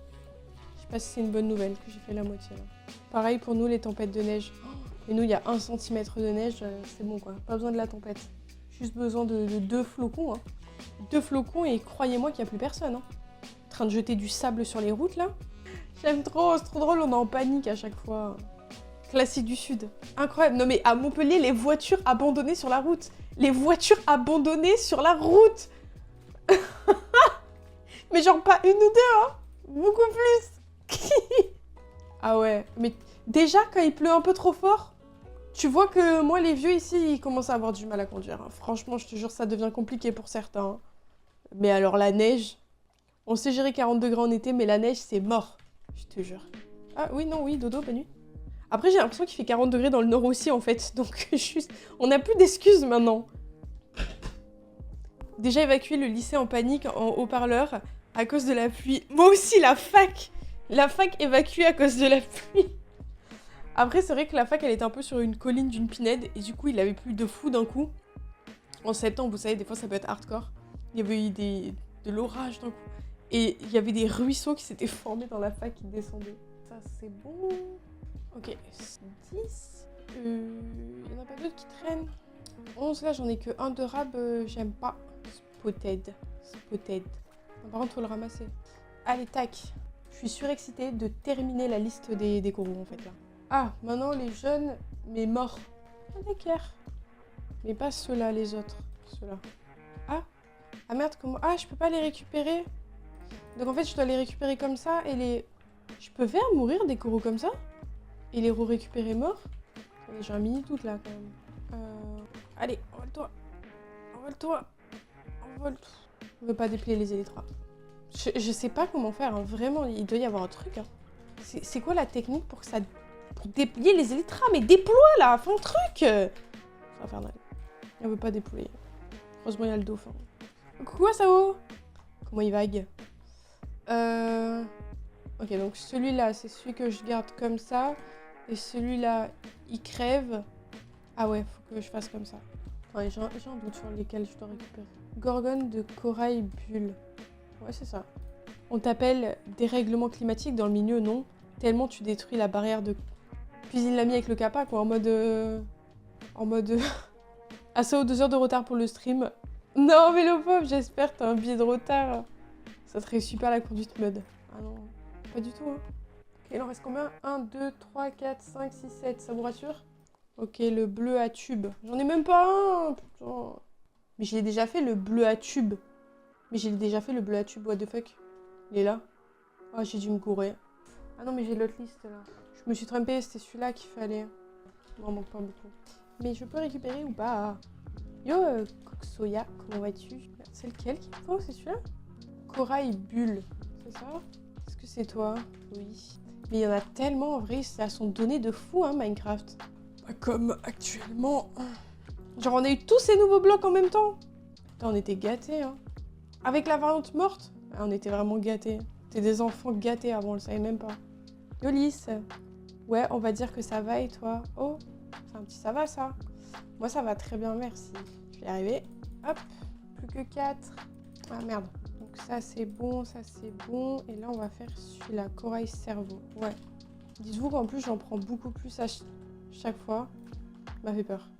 Je sais pas si c'est une bonne nouvelle que j'ai fait la moitié, là. Pareil pour nous, les tempêtes de neige. Et nous, il y a 1 centimètre de neige, c'est bon, quoi. Pas besoin de la tempête. Juste besoin de 2 flocons, hein. 2 flocons et croyez-moi qu'il n'y a plus personne, hein. En train de jeter du sable sur les routes, là. J'aime trop, c'est trop drôle, on est en panique à chaque fois. Classique du Sud. Incroyable. Non mais à Montpellier, les voitures abandonnées sur la route. Les voitures abandonnées sur la route. Mais genre pas une ou deux, hein. Beaucoup plus. Ah ouais. Mais déjà, quand il pleut un peu trop fort, tu vois que moi, les vieux ici, ils commencent à avoir du mal à conduire, hein. Franchement, je te jure, ça devient compliqué pour certains, hein. Mais alors la neige, on sait gérer 40 degrés en été, mais la neige, c'est mort. Je te jure. Ah oui, non, oui, dodo, bonne nuit. Après, j'ai l'impression qu'il fait 40 degrés dans le nord aussi, en fait. Donc, juste... on n'a plus d'excuses maintenant. Déjà évacué le lycée en panique en haut-parleur à cause de la pluie. Moi aussi, la fac! La fac évacuée à cause de la pluie. Après, c'est vrai que la fac, elle était un peu sur une colline d'une pinède. Et du coup, il avait plu de fou d'un coup. En septembre, vous savez, des fois, ça peut être hardcore. Il y avait eu de l'orage d'un coup. Et il y avait des ruisseaux qui s'étaient formés dans la fac qui descendaient. Ça, c'est bon. Ok, 10. Il y en a pas d'autres qui traînent. 11, là, j'en ai que un de rab, j'aime pas. Spotted. Spotted. Par contre, faut le ramasser. Allez, tac. Je suis surexcitée de terminer la liste des coraux, en fait, là. Ah, maintenant, les jeunes, mais morts. Ah, d'accord. Mais pas ceux-là, les autres. Ceux-là. Ah. Ah, merde, comment... Ah, je peux pas les récupérer. Donc, en fait, je dois les récupérer comme ça et les... Je peux faire mourir des coraux comme ça? Et les récupérer morts? J'ai un mini doute là quand même. Allez, envole-toi. Envole-toi. Envole. On veut pas déplier les élytras. Je sais pas comment faire, hein. Vraiment, il doit y avoir un truc, hein. C'est quoi la technique pour que ça... Pour déplier les élytras? Mais déploie là, fais un truc. C'est infernal. On veut pas déployer. Heureusement, il y a le dauphin. Coucou, Sao! Comment il vague? Ok, donc celui-là, c'est celui que je garde comme ça. Et celui-là, il crève. Ah ouais, faut que je fasse comme ça. Ouais, j'ai un doute sur lesquels je dois récupérer. Gorgone de corail bulle. Ouais, c'est ça. On t'appelle dérèglement climatique dans le milieu, non? Tellement tu détruis la barrière de... Cuisine l'ami avec le capa, quoi, en mode... Assaut 2 heures de retard pour le stream. Non, mais le pauvre, j'espère que t'as un billet de retard. Ça serait super la conduite mode. Ah non, pas du tout. Hein. Ok, il en reste combien? 1, 2, 3, 4, 5, 6, 7. Ça vous rassure? Ok, le bleu à tube. J'en ai même pas un, putain. Mais je l'ai déjà fait, le bleu à tube. What the fuck? Il est là? Ah, j'ai dû me courir. Ah non, mais j'ai l'autre liste, là. Je me suis trompée, c'était celui-là qu'il fallait. Il m'en manque pas beaucoup. Mais je peux récupérer ou pas? Yo, Coxoya, comment vas-tu? C'est lequel qu'il faut? C'est celui-là? Corail bulle, c'est ça? Est-ce que c'est toi? Oui. Mais il y en a tellement, en vrai, ça sont données de fou, hein, Minecraft. Pas comme actuellement. Genre, on a eu tous ces nouveaux blocs en même temps. Putain, on était gâtés, hein. Avec la variante morte, on était vraiment gâtés. T'es des enfants gâtés avant, on le savait même pas. Yolis. Ouais, on va dire que ça va et toi? Oh, c'est un petit ça va, ça. Moi, ça va très bien, merci. Je vais y arriver. Hop, plus que 4. Ah, merde. Donc ça, c'est bon, ça, c'est bon. Et là, on va faire celui-là, corail cerveau. Ouais. Dites-vous qu'en plus, j'en prends beaucoup plus à chaque fois. Ça m'a fait peur.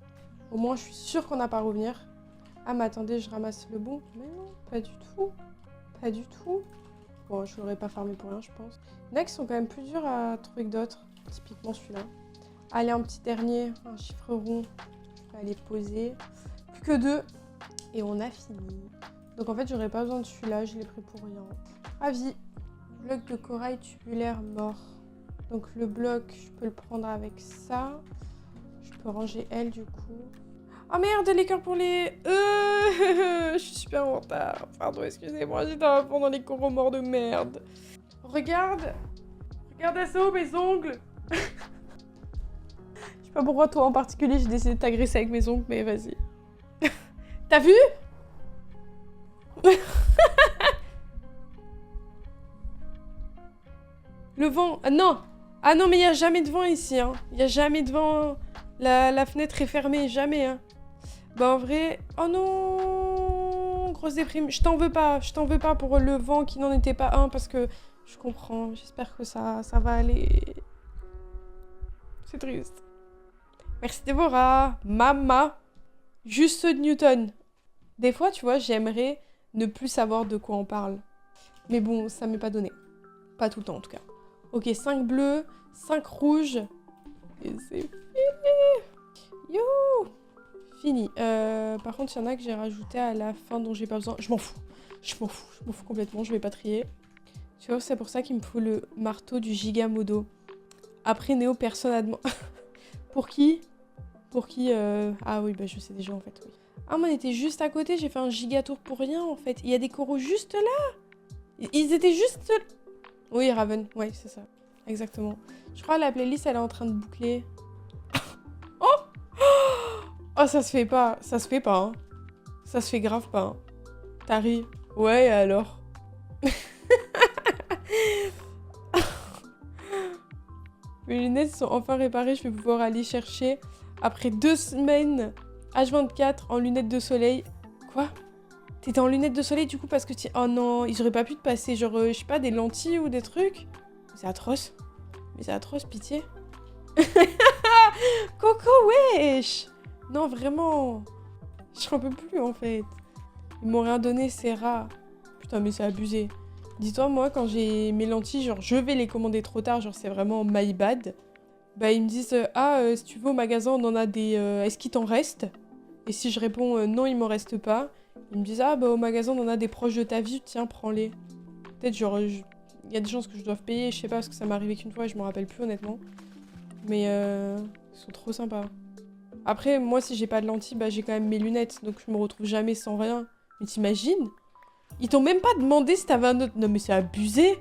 Au moins, je suis sûre qu'on n'a pas à revenir. Ah, mais attendez, je ramasse le bon. Mais non, pas du tout. Pas du tout. Bon, je l'aurais pas farmé pour rien, je pense. Il y en a qui sont quand même plus durs à trouver que d'autres. Typiquement celui-là. Allez, un petit dernier, un chiffre rond. Je vais aller poser. Plus que 2. Et on a fini. Donc en fait, j'aurais pas besoin de celui-là, je l'ai pris pour rien. Avis. Bloc de corail tubulaire mort. Donc le bloc, je peux le prendre avec ça. Je peux ranger elle du coup. Oh merde, les cœurs pour les... Je suis super en retard. Pardon, excusez-moi, j'étais à fond dans les coraux morts de merde. Regarde. Regarde Asso, mes ongles. Je sais pas pourquoi toi en particulier, j'ai décidé de t'agresser avec mes ongles, mais vas-y. T'as vu? Le vent. Ah non. Ah non, mais il n'y a jamais de vent ici. Hein. Il n'y a jamais de vent. La fenêtre est fermée, jamais. Hein. Bah en vrai... Oh non. Grosse déprime. Je t'en veux pas. Je t'en veux pas pour le vent qui n'en était pas un parce que je comprends. J'espère que ça va aller. C'est triste. Merci Déborah. Mama. Juste Newton. Des fois, tu vois, j'aimerais ne plus savoir de quoi on parle. Mais bon, ça m'est pas donné. Pas tout le temps en tout cas. Ok, 5 bleus, 5 rouges. Et c'est fini. Yo. Fini. Par contre, il y en a que j'ai rajouté à la fin dont j'ai pas besoin. Je m'en fous. Je m'en fous complètement. Je vais pas trier. Tu vois, c'est pour ça qu'il me faut le marteau du Gigamodo. Après Néo, personne à demander. Pour qui? Pour qui Ah oui, bah je sais déjà en fait, oui. Ah, mais on était juste à côté. J'ai fait un gigatour pour rien en fait. Il y a des coraux juste là. Ils étaient juste... Oui, Raven. Ouais, c'est ça. Exactement. Je crois que la playlist, elle est en train de boucler. Oh! Oh, ça se fait pas. Ça se fait pas, hein. Ça se fait grave pas, hein. T'as ri. Ouais, alors. Mes lunettes sont enfin réparées. Je vais pouvoir aller chercher après 2 semaines H24 en lunettes de soleil. Quoi? T'étais en lunettes de soleil du coup parce que tu... Oh non, ils auraient pas pu te passer genre, je sais pas, des lentilles ou des trucs? C'est atroce. Mais c'est atroce, pitié. Coco, wesh! Non, vraiment. J'en peux plus en fait. Ils m'ont rien donné, c'est rare. Putain, mais c'est abusé. Dis-toi, moi, quand j'ai mes lentilles, genre, je vais les commander trop tard, genre, c'est vraiment my bad. Bah, ils me disent, si tu veux au magasin, on en a des... Est-ce qu'il t'en reste? Et si je réponds, non, il m'en reste pas, ils me disent, ah, bah, au magasin, on en a des proches de ta vie, tiens, prends-les. Peut-être, genre, il y a des chances que je doive payer, je sais pas, parce que ça m'est arrivé qu'une fois, et je m'en rappelle plus, honnêtement. Mais, ils sont trop sympas. Après, moi, si j'ai pas de lentilles, bah, j'ai quand même mes lunettes, donc je me retrouve jamais sans rien. Mais t'imagines? Ils t'ont même pas demandé si t'avais un autre... Non, mais c'est abusé.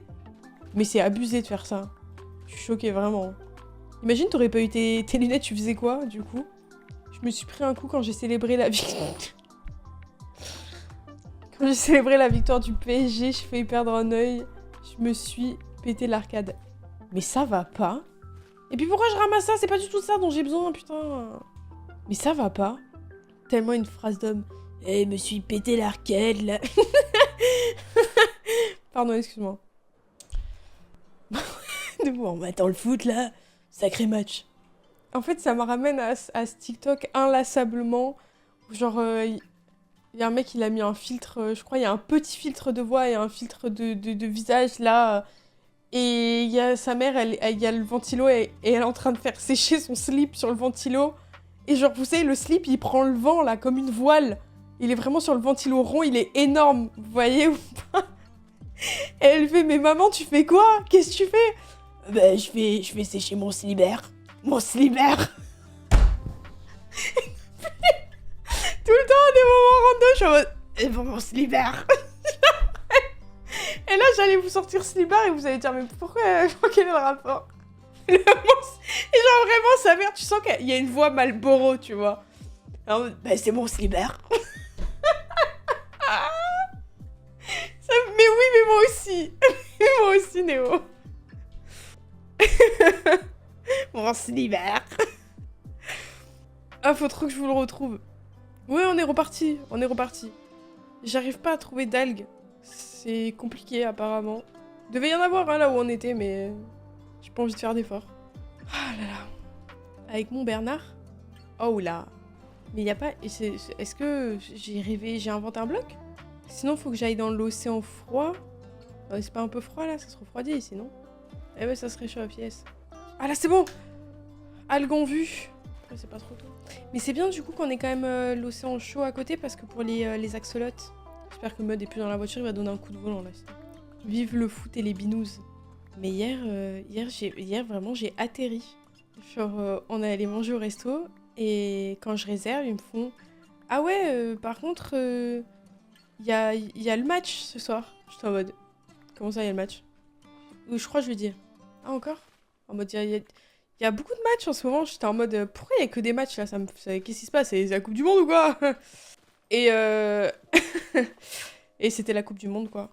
Mais c'est abusé de faire ça. Je suis choquée, vraiment. Imagine, t'aurais pas eu tes lunettes, tu faisais quoi, du coup? Je me suis pris un coup quand j'ai célébré la vie. J'ai célébré la victoire du PSG, je fais perdre un œil. Je me suis pété l'arcade. Mais ça va pas. Et puis pourquoi je ramasse ça? C'est pas du tout ça dont j'ai besoin, putain. Mais ça va pas. Tellement une phrase d'homme. Eh, me suis pété l'arcade, là. Pardon, excuse-moi. On m'attend le foot, là. Sacré match. En fait, ça me ramène à ce TikTok inlassablement. Genre, il y a un mec, il a mis un filtre, je crois, il y a un petit filtre de voix et un filtre de visage, là. Et il y a sa mère, il y a le ventilo et elle est en train de faire sécher son slip sur le ventilo. Et genre, vous savez, le slip, il prend le vent, là, comme une voile. Il est vraiment sur le ventilo rond, il est énorme. Vous voyez ou pas? Et elle fait, mais maman, tu fais quoi? Qu'est-ce que tu fais? Ben, je fais sécher mon slibère. Mon slibère. Tout le temps, des moments rando, je suis en mode, et bon, mon slibère. Et là, j'allais vous sortir slibard et vous allez dire, mais pourquoi, quel est le rapport? Et genre, vraiment, sa mère, tu sens qu'il y a une voix Malboro, tu vois. Alors, bah, c'est mon slibard. Mais oui, mais moi aussi. Moi aussi, Néo. Mon slibard. Ah, faut trop que je vous le retrouve. Ouais, on est reparti. On est reparti. J'arrive pas à trouver d'algues. C'est compliqué, apparemment. Devait y en avoir là où on était, mais j'ai pas envie de faire d'efforts. Ah là là. Avec mon Bernard. Oh là. Mais y a pas... Est-ce que j'ai rêvé... J'ai inventé un bloc? Sinon, faut que j'aille dans l'océan froid. C'est pas un peu froid, là? Ça se refroidit ici, non? Eh ben, ça se réchauffe, pièce. Ah là, c'est bon! Algues en vue. Après, c'est pas trop tôt. Mais c'est bien, du coup, qu'on ait quand même l'océan chaud à côté, parce que pour les axolotes... J'espère que Mud est plus dans la voiture, il va donner un coup de volant, là. Vive le foot et les binous. Mais hier vraiment, j'ai atterri. Genre, on est allé manger au resto, et quand je réserve, ils me font... Ah ouais, par contre, y a le match ce soir. J'étais en mode... Comment ça, il y a le match? Ou je crois que je lui dis... Ah, encore? En mode, il y a beaucoup de matchs en ce moment. J'étais en mode... Pourquoi il y a que des matchs, là? Qu'est-ce qui se passe? C'est la Coupe du Monde ou quoi? Et et c'était la Coupe du Monde, quoi.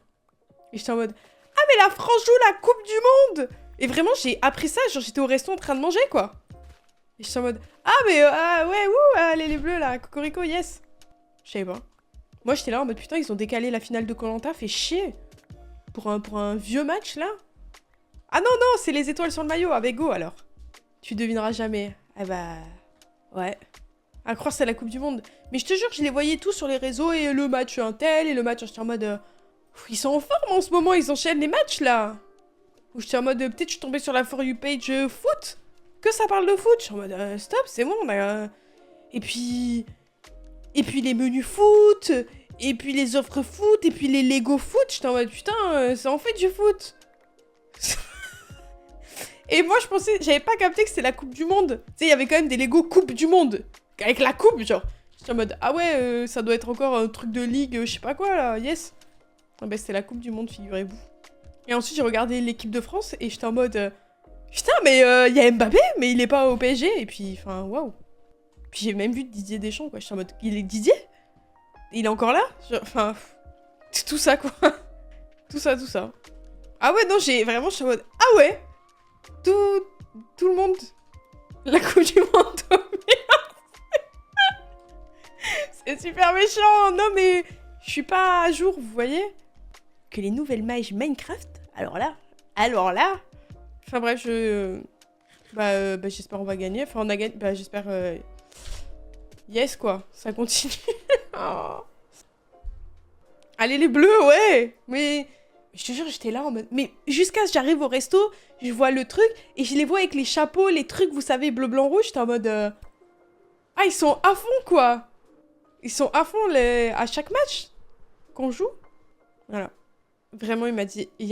Et j'étais en mode... Ah, mais la France joue la Coupe du Monde! Et vraiment, j'ai appris ça, genre j'étais au resto en train de manger, quoi. Et j'étais en mode... Ah, mais ouais, ouh, allez, les bleus, là, cocorico, yes. Je savais pas. Moi, j'étais là en mode, putain, ils ont décalé la finale de koh-Lanta, fait chier. Pour un vieux match, là. Ah non, non, c'est les étoiles sur le maillot, avec Go, alors. Tu devineras jamais. Ah bah... Ouais. À croire c'est la Coupe du Monde. Mais je te jure, je les voyais tous sur les réseaux, et le match un tel, et le match, j'étais en mode... Ils sont en forme en ce moment, ils enchaînent les matchs, là. Ou j'étais en mode, peut-être je suis tombée sur la For You page foot. Que ça parle de foot. Je suis en mode, stop, c'est bon, Et puis les menus foot, et puis les offres foot, et puis les Lego foot. J'étais en mode, putain, ça en fait du foot. Et moi, je pensais, j'avais pas capté que c'était la Coupe du Monde. Tu sais, il y avait quand même des Lego Coupe du Monde. Avec la coupe, genre. J'étais en mode, ah ouais, ça doit être encore un truc de ligue, je sais pas quoi, là, yes. Ah bah, c'était la Coupe du Monde, figurez-vous. Et ensuite, j'ai regardé l'équipe de France, et j'étais en mode... Putain, mais il y a Mbappé, mais il est pas au PSG. Et puis, enfin, waouh. Puis j'ai même vu Didier Deschamps, quoi. J'étais en mode, il est Didier? Il est encore là? Enfin, tout ça, quoi. Tout ça. Ah ouais, non, vraiment, je suis en mode, ah ouais. Tout le monde. La Coupe du Monde, c'est super méchant. Non, mais je suis pas à jour, vous voyez? Que les nouvelles mages Minecraft, alors là. Enfin bref, j'espère on va gagner. Enfin, on a gagné. Bah, j'espère... Yes, quoi. Ça continue. Oh. Allez, les bleus, ouais. Mais... Je te jure, j'étais là en mode... Mais jusqu'à ce que j'arrive au resto, je vois le truc, et je les vois avec les chapeaux, les trucs, vous savez, bleu, blanc, rouge. J'étais en mode... Ah, ils sont à fond, quoi. Ils sont à fond à chaque match qu'on joue. Voilà. Vraiment, il m'a dit, il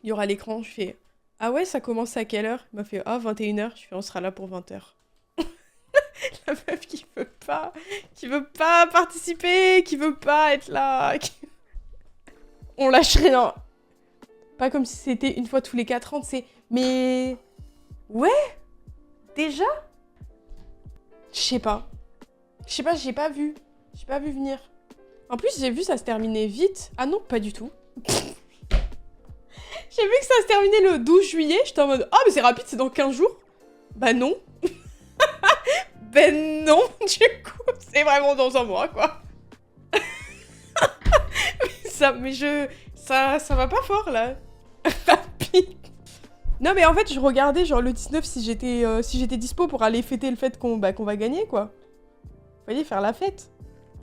y aura l'écran. Je fais, ah ouais, ça commence à quelle heure? Il m'a fait, ah, 21h. Je fais, on sera là pour 20h. La meuf qui veut pas participer, qui veut pas être là. On lâche rien. Pas comme si c'était une fois tous les 4 ans, tu sais. Mais... Ouais. Déjà? Je sais pas, j'ai pas vu. J'ai pas vu venir. En plus, j'ai vu ça se terminait vite. Ah non, pas du tout. J'ai vu que ça se terminait le 12 juillet. J'étais en mode, ah, mais c'est rapide, c'est dans 15 jours. Bah non. Ben non, du coup, c'est vraiment dans un mois, quoi. Ça va pas fort, là. Rapide. Non, mais en fait, je regardais, genre, le 19, si j'étais dispo pour aller fêter le fait qu'on va gagner, quoi. Vous voyez, faire la fête.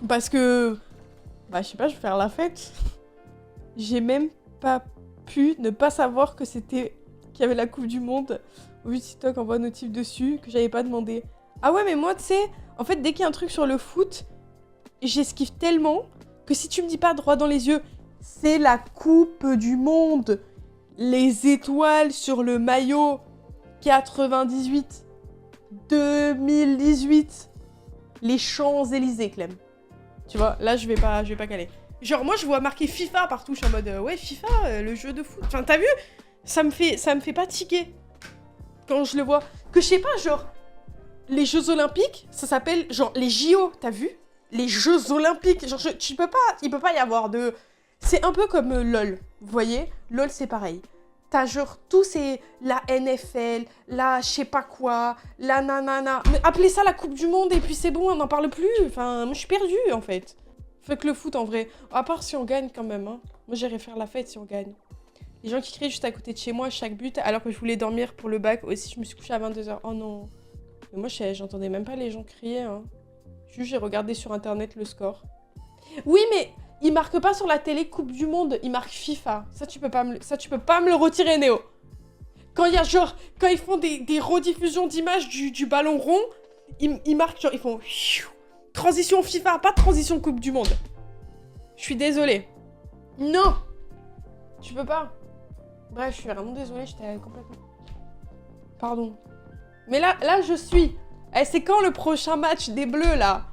Parce que... Bah, je sais pas, je vais faire la fête. J'ai même pas pu ne pas savoir que qu'il y avait la Coupe du Monde. Au vu de TikTok, on voit notif dessus, que j'avais pas demandé. Ah ouais, mais moi, tu sais, en fait, dès qu'il y a un truc sur le foot, j'esquive tellement que si tu me dis pas droit dans les yeux, c'est la Coupe du Monde. Les étoiles sur le maillot 98, 2018, les Champs-Élysées, Clem. Tu vois, là, je vais pas caler. Genre, moi, je vois marqué FIFA partout. Je suis en mode, ouais, FIFA, le jeu de foot. Enfin, t'as vu? Ça me fait pas tiquer quand je le vois. Que je sais pas, genre, les Jeux Olympiques, ça s'appelle, genre, les JO, t'as vu? Les Jeux Olympiques. Genre, il peut pas y avoir de... C'est un peu comme LOL, vous voyez? LOL, c'est pareil. T'as genre tous ces... La NFL, la je sais pas quoi, la nanana... Mais appelez ça la Coupe du Monde et puis c'est bon, on n'en parle plus. Enfin, moi je suis perdue en fait. Fait que le foot en vrai. À part si on gagne quand même, hein. Moi j'irai faire la fête si on gagne. Les gens qui crient juste à côté de chez moi à chaque but alors que je voulais dormir pour le bac. Aussi, je me suis couchée à 22h. Oh non. Mais moi j'entendais même pas les gens crier, hein. Juste j'ai regardé sur internet le score. Oui, mais... Il marque pas sur la télé Coupe du Monde, il marque FIFA. Ça, tu peux pas me le retirer, Néo. Quand il y a genre... Quand ils font des rediffusions d'images du ballon rond, ils marquent genre... Ils font... Transition FIFA, pas transition Coupe du Monde. Je suis désolée. Non. Tu peux pas. Bref, je suis vraiment désolée, j'étais complètement... Pardon. Mais là, je suis... Eh, c'est quand le prochain match des Bleus, là?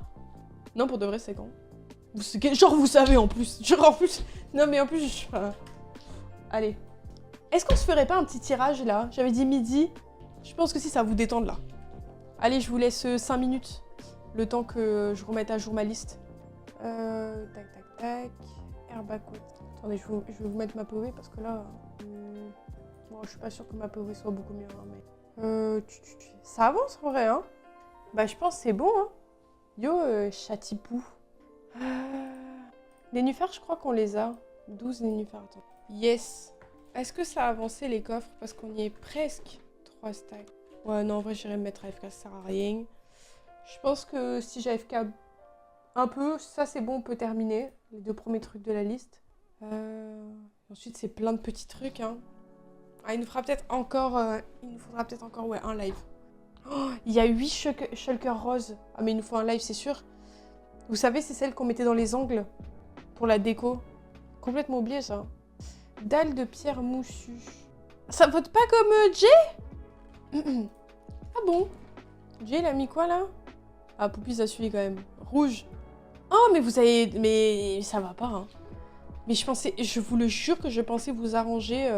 Non, pour de vrai, c'est quand? Genre, vous savez, en plus. Genre, en plus... Non, mais en plus, Allez. Est-ce qu'on se ferait pas un petit tirage, là? J'avais dit midi. Je pense que si, ça va vous détendre, là. Allez, je vous laisse 5 minutes. Le temps que je remette à jour ma liste. Tac. Herbacot. Attendez, je vais vous mettre ma POV, parce que là... Bon, je suis pas sûre que ma POV soit beaucoup mieux, hein, mais... Ça avance, en vrai, hein? Bah, je pense que c'est bon, hein? Yo, chatipou. Nénuphars, je crois qu'on les a. 12 nénuphars. Attends. Yes. Est-ce que ça a avancé les coffres? Parce qu'on y est presque. 3 stacks. Ouais, non, en vrai, j'irais me mettre AFK, ça sert à rien. Je pense que si j'ai AFK un peu, ça c'est bon, on peut terminer. Les 2 premiers trucs de la liste. Ensuite, c'est plein de petits trucs, hein. Ah, il nous faudra peut-être encore, ouais, un live. Oh, il y a 8 shulker roses. Ah, mais il nous faut un live, c'est sûr. Vous savez, c'est celle qu'on mettait dans les angles pour la déco. Complètement oublié, ça. Dalle de pierre moussue. Ça vote pas comme Jay? Ah bon? Jay, il a mis quoi, là? Ah, Poupie, ça suit quand même. Rouge. Oh, mais vous avez... Mais ça va pas, hein. Mais je vous le jure que je pensais vous arranger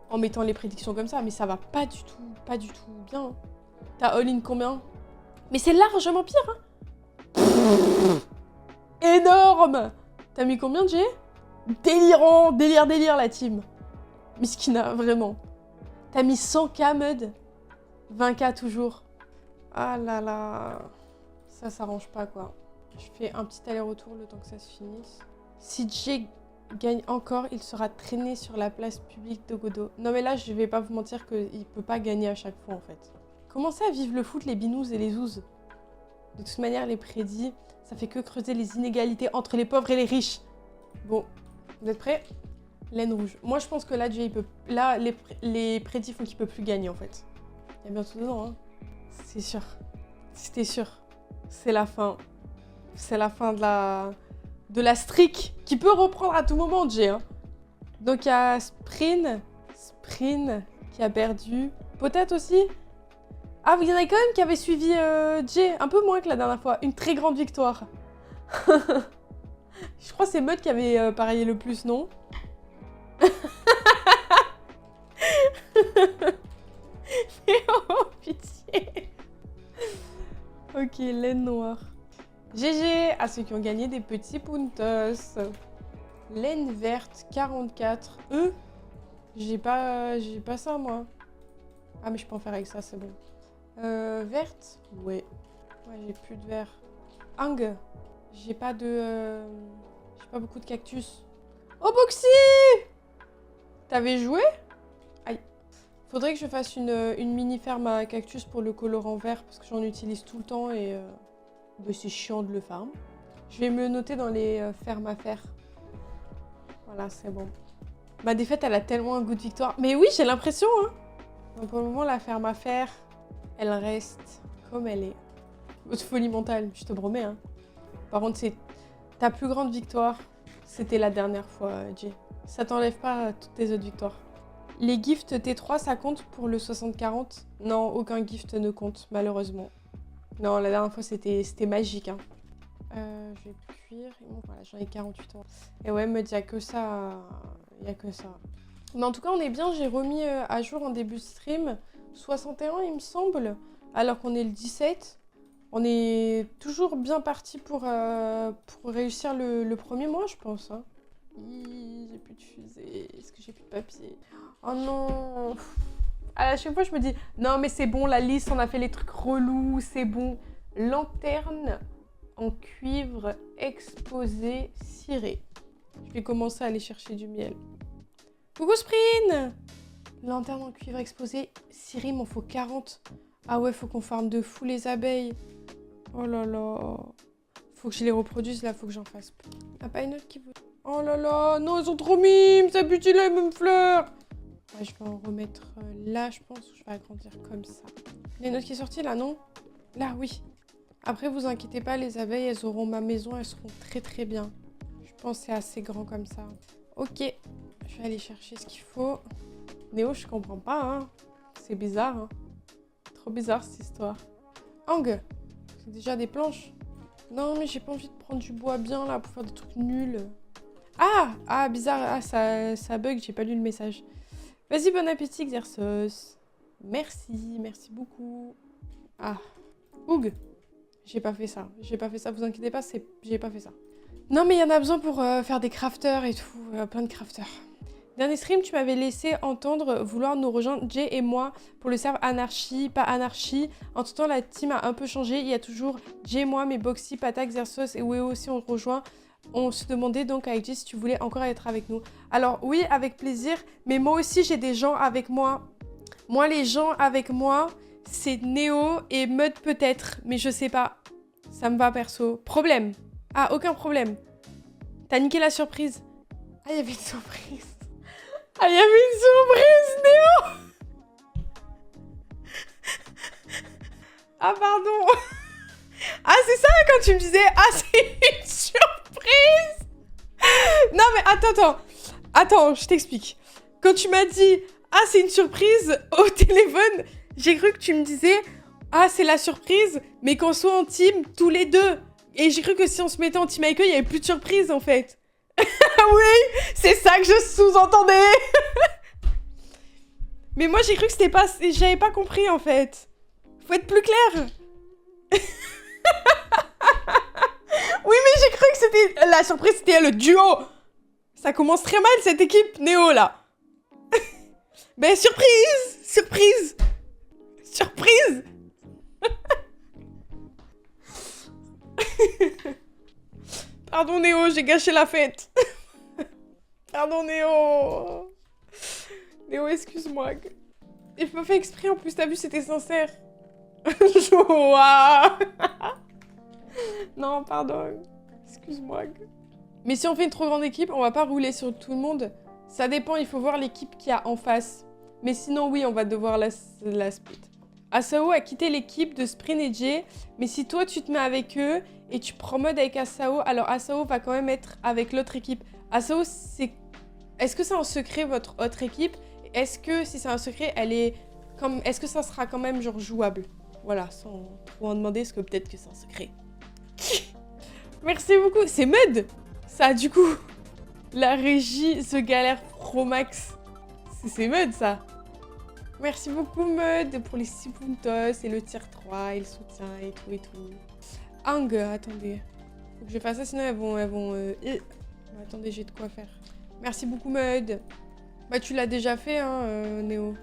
en mettant les prédictions comme ça. Mais ça va pas du tout bien. T'as all-in combien? Mais c'est largement pire, hein. Énorme! T'as mis combien, Jay? Délirant! Délire, la team. Miskina, vraiment. T'as mis 100k, Mud? 20k toujours. Ah là là. Ça s'arrange pas, quoi. Je fais un petit aller-retour le temps que ça se finisse. Si Jay gagne encore, il sera traîné sur la place publique de Godot. Non mais là, je vais pas vous mentir qu'il peut pas gagner à chaque fois, en fait. Commencez à vivre le foot, les binous et les zouzes. De toute manière, les prédits, ça fait que creuser les inégalités entre les pauvres et les riches. Bon, vous êtes prêts? Laine rouge. Moi, je pense que là, Jay, il peut... Là, les prédits font qu'il peut plus gagner, en fait. Il y a bientôt dedans, hein. C'est sûr. C'était sûr. C'est la fin. C'est la fin de la streak qui peut reprendre à tout moment, Jay, hein. Donc, il y a Sprin qui a perdu. Peut-être aussi. Ah, il y en a quand même qui avaient suivi Jay, un peu moins que la dernière fois. Une très grande victoire. Je crois que c'est Mud qui avait parié le plus, non? Mais oh, pitié. Ok, laine noire. GG à ceux qui ont gagné des petits puntos. Laine verte 44. J'ai pas ça moi. Ah mais je peux en faire avec ça, c'est bon. Verte. Ouais. Ouais, j'ai plus de vert. Hang. J'ai pas beaucoup de cactus. Oh Boxy! T'avais joué? Aïe. Faudrait que je fasse une mini ferme à cactus pour le colorant vert parce que j'en utilise tout le temps et bah, c'est chiant de le farm. Je vais me le noter dans les fermes à faire. Voilà, c'est bon. Ma défaite, elle a tellement un goût de victoire. Mais oui, j'ai l'impression, hein. Donc pour le moment, la ferme à faire, elle reste comme elle est. Haute folie mentale, je te promets, hein. Par contre, c'est ta plus grande victoire. C'était la dernière fois, Jay. Ça t'enlève pas toutes tes autres victoires. Les gifts T3, ça compte pour le 60-40? Non, aucun gift ne compte, malheureusement. Non, la dernière fois, c'était magique, hein. Je vais cuire. Bon, voilà, j'en ai 48 ans. Et ouais, me dit, il n'y a que ça. Il n'y a que ça. Mais en tout cas, on est bien. J'ai remis à jour en début de stream 61, il me semble. Alors qu'on est le 17. On est toujours bien parti pour réussir le premier mois, je pense. Hein. J'ai plus de fusée. Est-ce que j'ai plus de papier? Oh non. À chaque fois, je me dis, non, mais c'est bon, la liste, on a fait les trucs relous, c'est bon. Lanterne en cuivre exposé ciré. Je vais commencer à aller chercher du miel. Coucou Sprine! Lanterne en cuivre exposé ciré, il m'en faut 40. Ah ouais, faut qu'on farme de fou les abeilles. Oh là là. Faut que je les reproduise là, faut que j'en fasse plus. Ah, pas une autre qui veut. Oh là là, non, elles sont trop mimes, ça pue les mêmes fleurs. Ouais, je vais en remettre là, je pense, ou je vais agrandir comme ça. Il y a une autre qui est sortie là, non? Là, oui. Après, vous inquiétez pas, les abeilles, elles auront ma maison, elles seront très très bien. Je pense que c'est assez grand comme ça. Ok, je vais aller chercher ce qu'il faut. Néo, je comprends pas, hein. C'est bizarre, hein. Trop bizarre cette histoire. Hang, c'est déjà des planches. Non, mais j'ai pas envie de prendre du bois bien là pour faire des trucs nuls. Ah, bizarre, ah, ça bug, j'ai pas lu le message. Vas-y, bon appétit, Xerxes. Merci beaucoup. Ah, Oug. J'ai pas fait ça, vous inquiétez pas, j'ai pas fait ça. Non mais il y en a besoin pour faire des crafters et tout, plein de crafters. Dernier stream, tu m'avais laissé entendre vouloir nous rejoindre, Jay et moi, pour le serve Anarchie, pas Anarchie. Entre temps, la team a un peu changé, il y a toujours Jay, moi, mais Boxy, Pata, Xerxes et Weo aussi on rejoint. On se demandait donc avec Jay si tu voulais encore être avec nous. Alors oui, avec plaisir, mais moi aussi j'ai des gens avec moi. Moi, les gens avec moi, c'est Néo et Mud peut-être, mais je sais pas. Ça me va perso. Problème. Ah, aucun problème. T'as niqué la surprise. Ah, il y avait une surprise. Ah, il y avait une surprise, Néo. Ah, pardon. Ah, c'est ça quand tu me disais, ah, c'est une surprise. Non, mais attends, je t'explique. Quand tu m'as dit, ah, c'est une surprise au téléphone, j'ai cru que tu me disais, ah, c'est la surprise, mais qu'on soit en team tous les deux. Et j'ai cru que si on se mettait en team avec eux, il n'y avait plus de surprise, en fait. Oui, c'est ça que je sous-entendais. Mais moi, j'ai cru que c'était pas... J'avais pas compris, en fait. Faut être plus clair. Oui, mais j'ai cru que c'était... La surprise, c'était le duo. Ça commence très mal, cette équipe Néo, là. Ben, surprise. Pardon Néo, j'ai gâché la fête. Pardon Néo. Néo, excuse-moi. Et je me fais exprès en plus, t'as vu, c'était sincère. Joa. Non, pardon. Excuse-moi. Mais si on fait une trop grande équipe, on va pas rouler sur tout le monde. Ça dépend, il faut voir l'équipe qu'il y a en face. Mais sinon, oui, on va devoir la split. Asao a quitté l'équipe de Sprint et Jay, mais si toi tu te mets avec eux et tu prends mode avec Asao, alors Asao va quand même être avec l'autre équipe. Asao, c'est... Est-ce que c'est un secret votre autre équipe? Est-ce que si c'est un secret, elle est comme... Est-ce que ça sera quand même genre jouable? Voilà, sans trop en demander, parce que peut-être que c'est un secret. Merci beaucoup, c'est Mud. Ça, du coup, la régie se galère Pro Max. C'est Mud, ça. Merci beaucoup, Mud, pour les 6 puntos et le tier 3 et le soutien et tout et tout. Hang, attendez. Faut que je fasse ça, sinon elles vont... Attendez, j'ai de quoi faire. Merci beaucoup, Meud. Bah, tu l'as déjà fait, hein, Néo.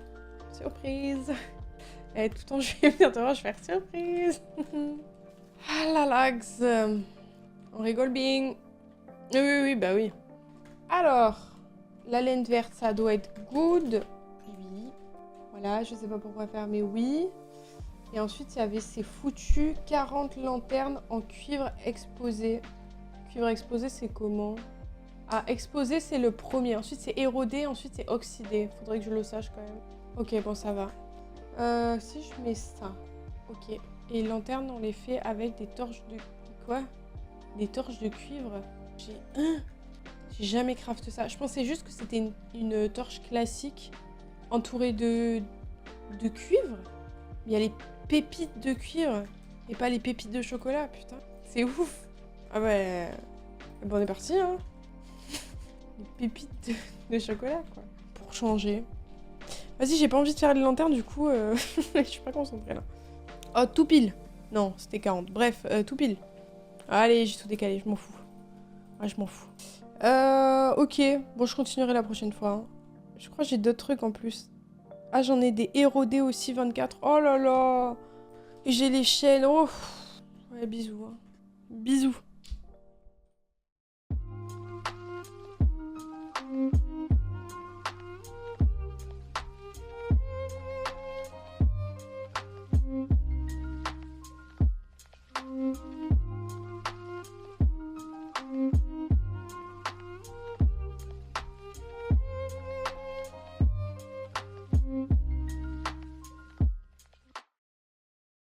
Surprise. Et tout le temps, je vais venir te voir, je vais faire surprise. Ah la lax. On rigole bien. Oui, bah oui. Alors, la laine verte, ça doit être good. Oui. Voilà, je sais pas pourquoi faire, mais oui. Et ensuite, il y avait ces foutues 40 lanternes en cuivre exposé. Cuivre exposé, c'est comment? Ah, exposé, c'est le premier. Ensuite, c'est érodé. Ensuite, c'est oxydé. Faudrait que je le sache quand même. Ok, bon, ça va. Si je mets ça. Ok. Et les lanternes, on les fait avec des torches de... Quoi? Des torches de cuivre. J'ai jamais crafté ça. Je pensais juste que c'était une torche classique entourée de cuivre. Il y a les pépites de cuivre et pas les pépites de chocolat, putain. C'est ouf. Ah ouais. Bon, on est parti, hein. Les pépites de chocolat, quoi. Pour changer. Vas-y, j'ai pas envie de faire les lanternes, du coup, je suis pas concentrée, là. Oh, tout pile. Non, c'était 40. Bref, tout pile. Allez, j'ai tout décalé, je m'en fous. Ouais, je m'en fous. Ok. Bon, je continuerai la prochaine fois. Hein. Je crois que j'ai d'autres trucs en plus. Ah, j'en ai des érodés aussi, 24. Oh là là. Et j'ai les chaînes. Oh. Ouais, bisous. Hein. Bisous.